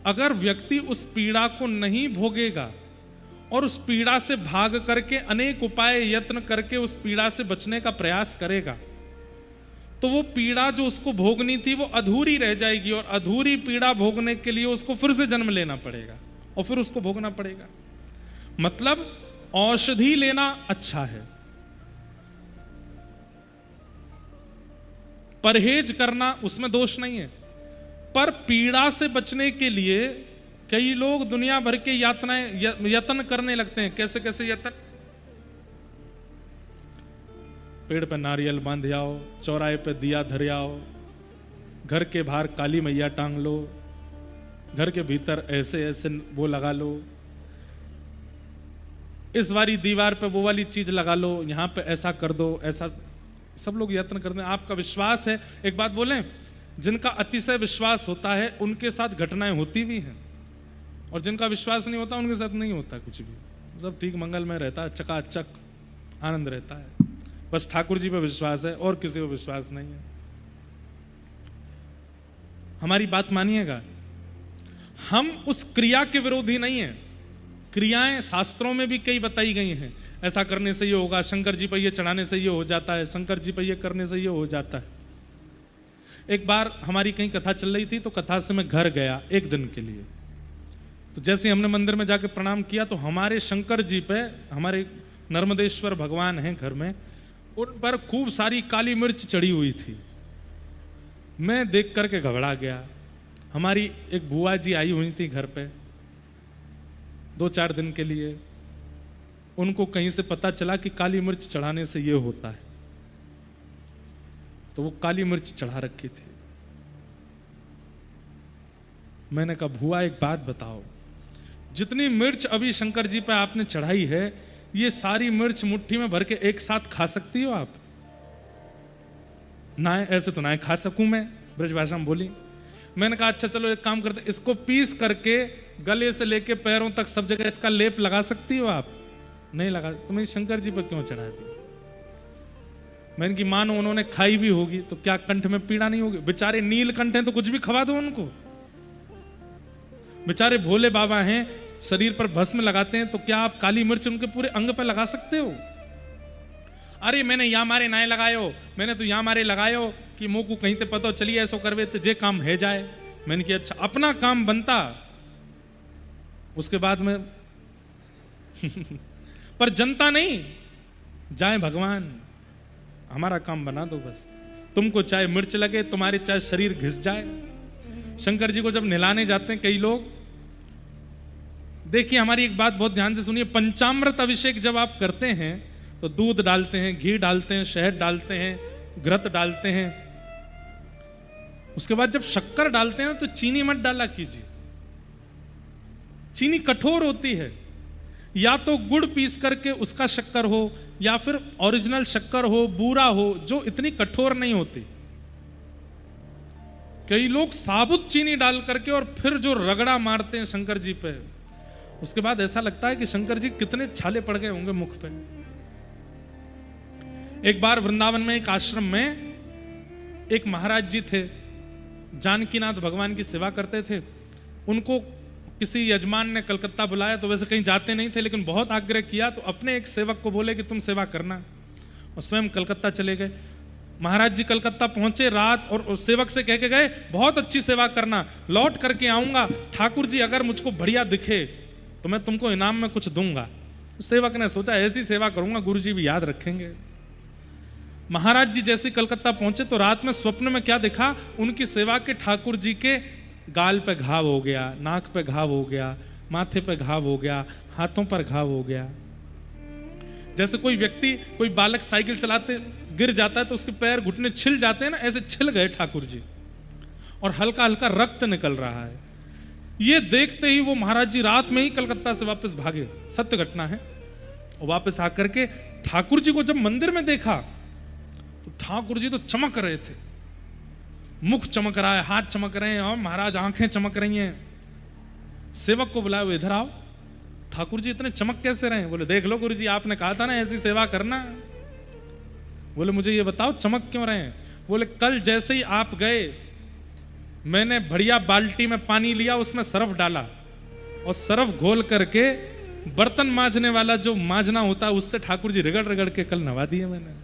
अगर व्यक्ति उस पीड़ा को नहीं भोगेगा और उस पीड़ा से भाग करके अनेक उपाय यत्न करके उस पीड़ा से बचने का प्रयास करेगा, तो वो पीड़ा जो उसको भोगनी थी वो अधूरी रह जाएगी, और अधूरी पीड़ा भोगने के लिए उसको फिर से जन्म लेना पड़ेगा और फिर उसको भोगना पड़ेगा। मतलब औषधि लेना अच्छा है, परहेज करना उसमें दोष नहीं है, पर पीड़ा से बचने के लिए कई लोग दुनिया भर के यत्न करने लगते हैं। कैसे कैसे यत्न, पेड़ पे नारियल बांध आओ, चौराहे पे दिया धर आओ, घर के बाहर काली मैया टांग लो, घर के भीतर ऐसे ऐसे वो लगा लो, इस वाली दीवार पे वो वाली चीज लगा लो, यहां पे ऐसा कर दो, ऐसा सब लोग यत्न करते हैं। आपका विश्वास है, एक बात बोलें, जिनका अतिशय विश्वास होता है उनके साथ घटनाएं होती भी हैं, और जिनका विश्वास नहीं होता उनके साथ नहीं होता कुछ भी, सब ठीक मंगल में रहता है, चकाचक आनंद रहता है। बस ठाकुर जी पे विश्वास है और किसी को विश्वास नहीं है। हमारी बात मानिएगा, हम उस क्रिया के विरोधी नहीं है। क्रियाएं शास्त्रों में भी कई बताई गई हैं, ऐसा करने से ये होगा, शंकर जी पर ये चढ़ाने से ये हो जाता है, शंकर जी पर ये करने से ये हो जाता है। एक बार हमारी कहीं कथा चल रही थी, तो कथा से मैं घर गया एक दिन के लिए। तो जैसे हमने मंदिर में जाके प्रणाम किया, तो हमारे शंकर जी पे, हमारे नर्मदेश्वर भगवान हैं घर में, उन पर खूब सारी काली मिर्च चढ़ी हुई थी। मैं देख करके घबरा गया। हमारी एक बुआ जी आई हुई थी घर पे 2-4 दिन के लिए, उनको कहीं से पता चला कि काली मिर्च चढ़ाने से ये होता है, तो वो काली मिर्च चढ़ा रखी थी। मैंने कहा, बुआ एक बात बताओ, जितनी मिर्च अभी शंकर जी पे आपने चढ़ाई है, ये सारी मिर्च मुट्ठी में भर के एक साथ खा सकती हो आप? ना, ऐसे तो ना खा सकूं मैं, ब्रज भाषा में बोली। मैंने कहा, अच्छा चलो एक काम करते, इसको पीस करके गले से लेके पैरों तक सब जगह इसका लेप लगा सकती हो आप? नहीं लगा। तो मैं शंकर जी पर क्यों चढ़ा दी? मैंने कि मानो उन्होंने खाई भी होगी तो क्या कंठ में पीड़ा नहीं होगी? बेचारे नीलकंठ हैं तो कुछ भी खवा दो उनको। बेचारे भोले बाबा हैं, शरीर पर भस्म लगाते हैं, तो क्या आप काली मिर्च उनके पूरे अंग पर लगा सकते हो? अरे मैंने या मारे नाए लगायो, मैंने तो या मारे लगायो कि मुंह को कहीं ते पता चलिए ऐसा करवे तो जे काम है जाए। मैंने कि अच्छा, अपना काम बनता उसके बाद में पर जनता नहीं, जाए भगवान, हमारा काम बना दो बस। तुमको चाहे मिर्च लगे, तुम्हारे चाहे शरीर घिस जाए। शंकर जी को जब नहलाने जाते हैं कई लोग, देखिए हमारी एक बात बहुत ध्यान से सुनिए, पंचामृत अभिषेक जब आप करते हैं तो दूध डालते हैं, घी डालते हैं, शहद डालते हैं, घृत डालते हैं, उसके बाद जब शक्कर डालते हैं तो चीनी मत डाला कीजिए, चीनी कठोर होती है। या तो गुड़ पीस करके उसका शक्कर हो, या फिर ओरिजिनल शक्कर हो, बूरा हो, जो इतनी कठोर नहीं होती। कई लोग साबुत चीनी डाल करके और फिर जो रगड़ा मारते हैं शंकर जी पे, उसके बाद ऐसा लगता है कि शंकर जी कितने छाले पड़ गए होंगे मुख पे। एक बार वृंदावन में एक आश्रम में एक महाराज जी थे, जानकीनाथ भगवान की सेवा करते थे। उनको किसी यजमान ने कलकत्ता बुलाया, तो वैसे कहीं जाते नहीं थे, लेकिन बहुत आग्रह किया तो अपने एक सेवक को बोले कि तुम सेवा करना, और स्वयं कलकत्ता चले गए। महाराज जी कलकत्ता पहुंचे रात, और उस सेवक से कह के गए बहुत अच्छी सेवा करना, लौट करके आऊंगा, ठाकुर जी अगर मुझको बढ़िया दिखे तो मैं तुमको इनाम में कुछ दूंगा। सेवक ने सोचा ऐसी सेवा करूंगा गुरु जी भी याद रखेंगे। महाराज जी जैसे कलकत्ता पहुंचे तो रात में स्वप्न में क्या देखा, उनकी सेवा के ठाकुर जी के गाल पे घाव हो गया, नाक पे घाव हो गया, माथे पे घाव हो गया, हाथों पर घाव हो गया। जैसे कोई व्यक्ति, कोई बालक साइकिल चलाते गिर जाता है तो उसके पैर घुटने छिल जाते हैं ना, ऐसे छिल गए ठाकुर जी, और हल्का हल्का रक्त निकल रहा है। ये देखते ही वो महाराज जी रात में ही कलकत्ता से वापस भागे, सत्य घटना है। और वापस आकर के ठाकुर जी को जब मंदिर में देखा तो ठाकुर जी तो चमक रहे थे, मुख चमक रहा है, हाथ चमक रहे हैं, और महाराज आंखें चमक रही हैं। सेवक को बुलाया, वो इधर आओ, ठाकुर जी इतने चमक कैसे रहे? बोले देख लो गुरु जी, आपने कहा था ना ऐसी सेवा करना। बोले मुझे ये बताओ चमक क्यों रहे हैं? बोले कल जैसे ही आप गए, मैंने बढ़िया बाल्टी में पानी लिया, उसमें सरफ डाला, और सरफ घोल करके बर्तन मांजने वाला जो मांजना होता है उससे ठाकुर जी रगड़ रगड़ के कल नवा दिए मैंने।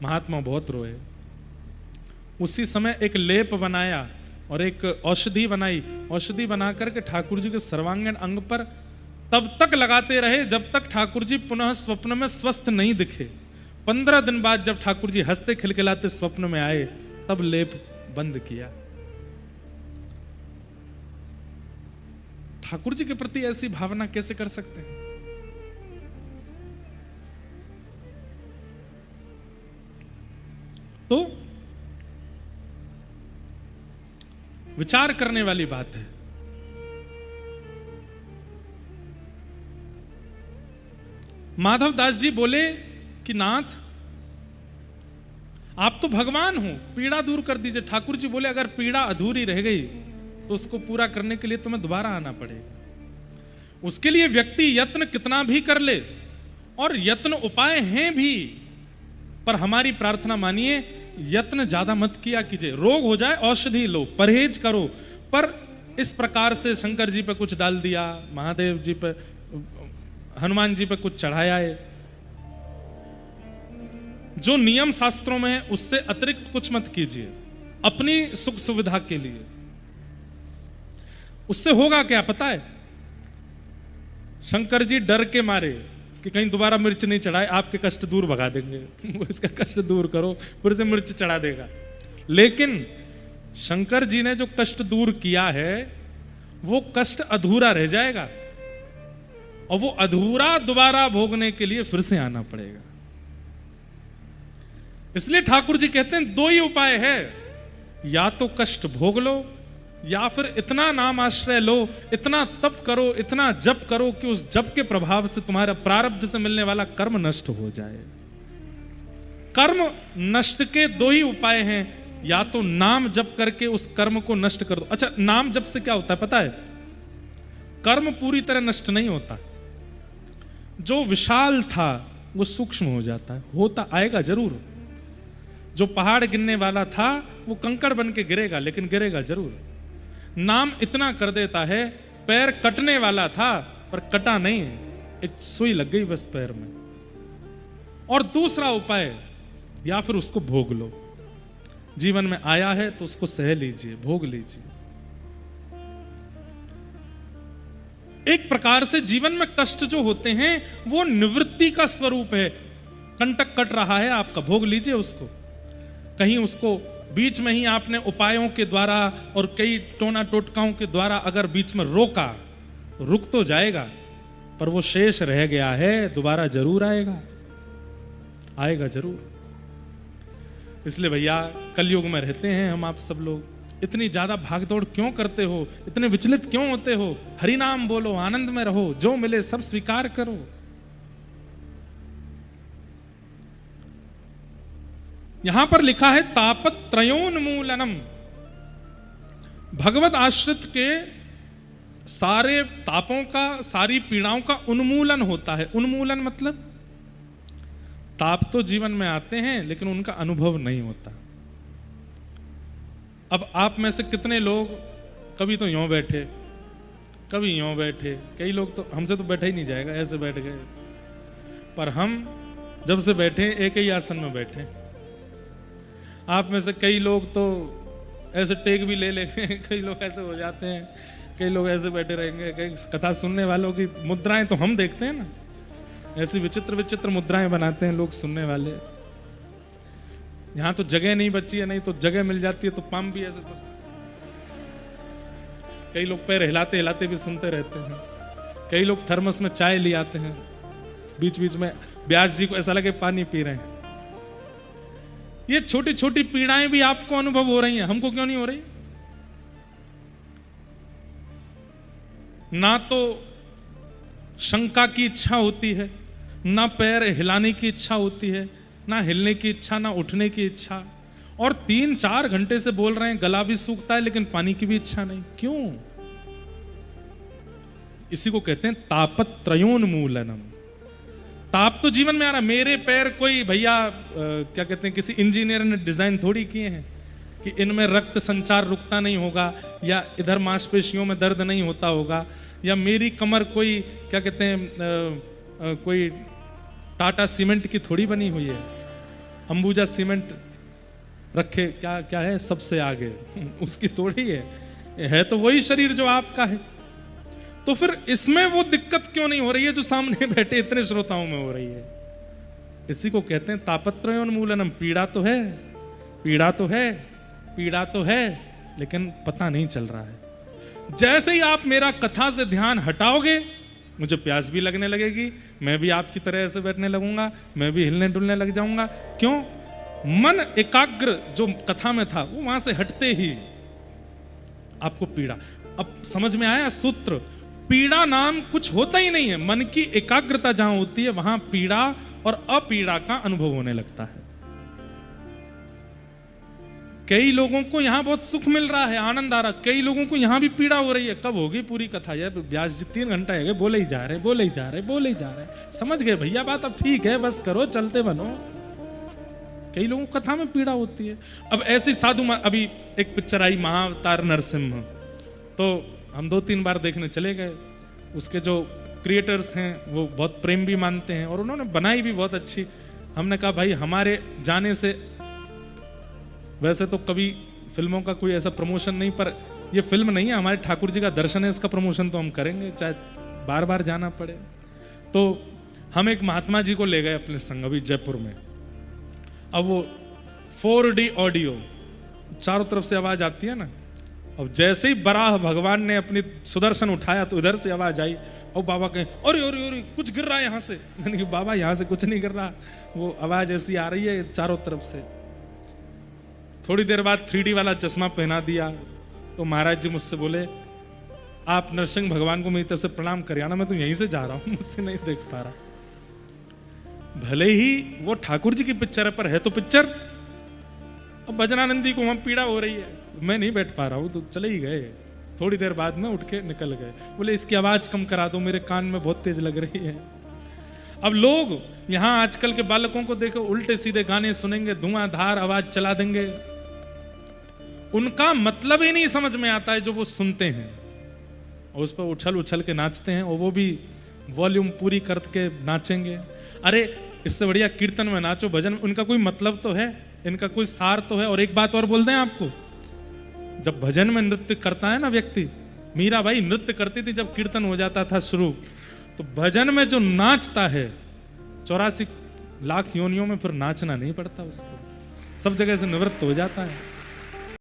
महात्मा बहुत रोए। उसी समय एक लेप बनाया और एक औषधि बनाई, औषधि बना करके ठाकुर जी के सर्वांगीण अंग पर तब तक लगाते रहे जब तक ठाकुर जी पुनः स्वप्न में स्वस्थ नहीं दिखे। 15 दिन बाद जब ठाकुर जी हंसते खिलखिलाते स्वप्न में आए, तब लेप बंद किया। ठाकुर जी के प्रति ऐसी भावना कैसे कर सकते हैं? तो विचार करने वाली बात है। माधव दास जी बोले कि नाथ आप तो भगवान हो, पीड़ा दूर कर दीजिए। ठाकुर जी बोले अगर पीड़ा अधूरी रह गई तो उसको पूरा करने के लिए तुम्हें दोबारा आना पड़ेगा। उसके लिए व्यक्ति यत्न कितना भी कर ले, और यत्न उपाय हैं भी, पर हमारी प्रार्थना मानिए यत्न ज्यादा मत किया कीजिए। रोग हो जाए औषधि लो, परहेज करो, पर इस प्रकार से शंकर जी पे कुछ डाल दिया, महादेव जी पे, हनुमान जी पे कुछ चढ़ाया है, जो नियम शास्त्रों में है उससे अतिरिक्त कुछ मत कीजिए अपनी सुख सुविधा के लिए। उससे होगा क्या पता है? शंकर जी डर के मारे कि कहीं दोबारा मिर्च नहीं चढ़ाए, आपके कष्ट दूर भगा देंगे इसका कष्ट दूर करो, फिर से मिर्च चढ़ा देगा। लेकिन शंकर जी ने जो कष्ट दूर किया है वो कष्ट अधूरा रह जाएगा, और वो अधूरा दोबारा भोगने के लिए फिर से आना पड़ेगा। इसलिए ठाकुर जी कहते हैं दो ही उपाय है, या तो कष्ट भोग लो, या फिर इतना नाम आश्रय लो, इतना तप करो, इतना जप करो कि उस जप के प्रभाव से तुम्हारा प्रारब्ध से मिलने वाला कर्म नष्ट हो जाए। कर्म नष्ट के दो ही उपाय हैं, या तो नाम जप करके उस कर्म को नष्ट कर दो। अच्छा, नाम जप से क्या होता है पता है? कर्म पूरी तरह नष्ट नहीं होता, जो विशाल था वो सूक्ष्म हो जाता है, होता आएगा जरूर। जो पहाड़ गिरने वाला था वो कंकड़ बन के गिरेगा, लेकिन गिरेगा जरूर। नाम इतना कर देता है, पैर कटने वाला था पर कटा नहीं, एक सुई लग गई बस पैर में। और दूसरा उपाय, या फिर उसको भोग लो। जीवन में आया है तो उसको सह लीजिए, भोग लीजिए। एक प्रकार से जीवन में कष्ट जो होते हैं वो निवृत्ति का स्वरूप है। कंटक कट रहा है आपका, भोग लीजिए उसको। कहीं उसको बीच में ही आपने उपायों के द्वारा और कई टोना टोटकाओं के द्वारा अगर बीच में रोका, रुक तो जाएगा, पर वो शेष रह गया है, दोबारा जरूर आएगा, आएगा जरूर। इसलिए भैया कलयुग में रहते हैं हम आप सब लोग। इतनी ज्यादा भागदौड़ क्यों करते हो, इतने विचलित क्यों होते हो? हरि नाम बोलो, आनंद में रहो, जो मिले सब स्वीकार करो। यहां पर लिखा है तापत्रयोन्मूलनम। भगवत आश्रित के सारे तापों का, सारी पीड़ाओं का उन्मूलन होता है। उन्मूलन मतलब ताप तो जीवन में आते हैं लेकिन उनका अनुभव नहीं होता। अब आप में से कितने लोग कभी तो यूं बैठे, कभी यूं बैठे, कई लोग तो हमसे तो बैठा ही नहीं जाएगा, ऐसे बैठ गए। पर हम जब से बैठे एक ही आसन में बैठे। आप में से कई लोग तो ऐसे टेक भी ले लेंगे, कई लोग ऐसे हो जाते हैं, कई लोग ऐसे बैठे रहेंगे। कई कथा सुनने वालों की मुद्राएं तो हम देखते हैं ना, ऐसी विचित्र विचित्र मुद्राएं बनाते हैं लोग सुनने वाले। यहां तो जगह नहीं बची है, नहीं तो जगह मिल जाती है तो पाम भी ऐसे कई लोग पैर हिलाते हिलाते भी सुनते रहते हैं। कई लोग थर्मस में चाय ले आते हैं, बीच बीच में व्यास जी को ऐसा लगे पानी पी रहे हैं। ये छोटी छोटी पीड़ाएं भी आपको अनुभव हो रही हैं, हमको क्यों नहीं हो रही? ना तो शंका की इच्छा होती है, ना पैर हिलाने की इच्छा होती है, ना हिलने की इच्छा, ना उठने की इच्छा। और 3-4 घंटे से बोल रहे हैं, गला भी सूखता है लेकिन पानी की भी इच्छा नहीं। क्यों? इसी को कहते हैं तापत्रयोन्मूलनम। ताप तो जीवन में आ रहा। मेरे पैर कोई भैया क्या कहते हैं, किसी इंजीनियर ने डिजाइन थोड़ी किए हैं कि इनमें रक्त संचार रुकता नहीं होगा, या इधर मांसपेशियों में दर्द नहीं होता होगा, या मेरी कमर कोई क्या कहते हैं कोई टाटा सीमेंट की थोड़ी बनी हुई है, अंबुजा सीमेंट रखे क्या क्या है सबसे आगे उसकी थोड़ी है तो वही शरीर जो आपका है। तो फिर इसमें वो दिक्कत क्यों नहीं हो रही है जो सामने बैठे इतने श्रोताओं में हो रही है? इसी को कहते हैं तापत्रयोन्मूलनम। पीड़ा तो है, पीड़ा तो है, पीड़ा तो है, लेकिन पता नहीं चल रहा है। जैसे ही आप मेरा कथा से ध्यान हटाओगे, मुझे प्यास भी लगने लगेगी, मैं भी आपकी तरह ऐसे बैठने लगूंगा, मैं भी हिलने डुलने लग जाऊंगा। क्यों? मन एकाग्र जो कथा में था वो वहां से हटते ही आपको पीड़ा। अब समझ में आया सूत्र? पीड़ा नाम कुछ होता ही नहीं है। मन की एकाग्रता जहां होती है वहां पीड़ा और अपीड़ा का अनुभव होने लगता है। कई लोगों को यहां बहुत सुख मिल रहा है, आनंद आ रहा, कई लोगों को यहां भी पीड़ा हो रही है। कब होगी पूरी कथा? यार व्यास जी 3 घंटा है, बोले ही जा रहे, बोले ही जा रहे, बोले ही जा रहे। समझ गए भैया बात? अब ठीक है, बस करो, चलते बनो। कई लोगों को कथा में पीड़ा होती है। अब ऐसी साधु, अभी एक पिक्चर आई महाअवतार नरसिंह, तो हम 2-3 बार देखने चले गए। उसके जो क्रिएटर्स हैं वो बहुत प्रेम भी मानते हैं और उन्होंने बनाई भी बहुत अच्छी। हमने कहा भाई हमारे जाने से, वैसे तो कभी फिल्मों का कोई ऐसा प्रमोशन नहीं, पर ये फिल्म नहीं है, हमारे ठाकुर जी का दर्शन है, इसका प्रमोशन तो हम करेंगे चाहे बार बार जाना पड़े। तो हम एक महात्मा जी को ले गए अपने संग अभी जयपुर में। अब वो 4D ऑडियो, चारों तरफ से आवाज आती है ना। अब जैसे ही बराह भगवान ने अपनी सुदर्शन उठाया तो इधर से आवाज आई और बाबा कहे अरे अरे अरे कुछ गिर रहा है यहाँ से। मैंने कहा बाबा यहाँ से कुछ नहीं गिर रहा, वो आवाज ऐसी आ रही है चारों तरफ से। थोड़ी देर बाद 3D वाला चश्मा पहना दिया तो महाराज जी मुझसे बोले आप नरसिंह भगवान को मेरी तरफ से प्रणाम कर आना, मैं तो यहीं से जा रहा हूं, मुझसे नहीं देख पा रहा। भले ही वो ठाकुर जी की पिक्चर है, पर है तो पिक्चर। अब भजनानंदी को वहां पीड़ा हो रही है, मैं नहीं बैठ पा रहा हूं, तो चले ही गए। थोड़ी देर बाद में उठ के निकल गए, बोले इसकी आवाज कम करा दो, मेरे कान में बहुत तेज लग रही है। अब लोग यहां आजकल के बालकों को देखो, उल्टे सीधे गाने सुनेंगे, धुआंधार आवाज चला देंगे, उनका मतलब ही नहीं समझ में आता है जो वो सुनते हैं, और उस पर उछल उछल के नाचते हैं, और वो भी वॉल्यूम पूरी करके नाचेंगे। अरे इससे बढ़िया कीर्तन में नाचो, भजन में, उनका कोई मतलब तो है, इनका कोई सार तो है। और एक बात और बोल दें आपको, जब भजन में नृत्य करता है ना व्यक्ति, मीरा भाई नृत्य करती थी जब कीर्तन हो जाता था शुरू, तो भजन में जो नाचता है 84 लाख योनियों में फिर नाचना नहीं पड़ता उसको, सब जगह से निवृत्त हो जाता है।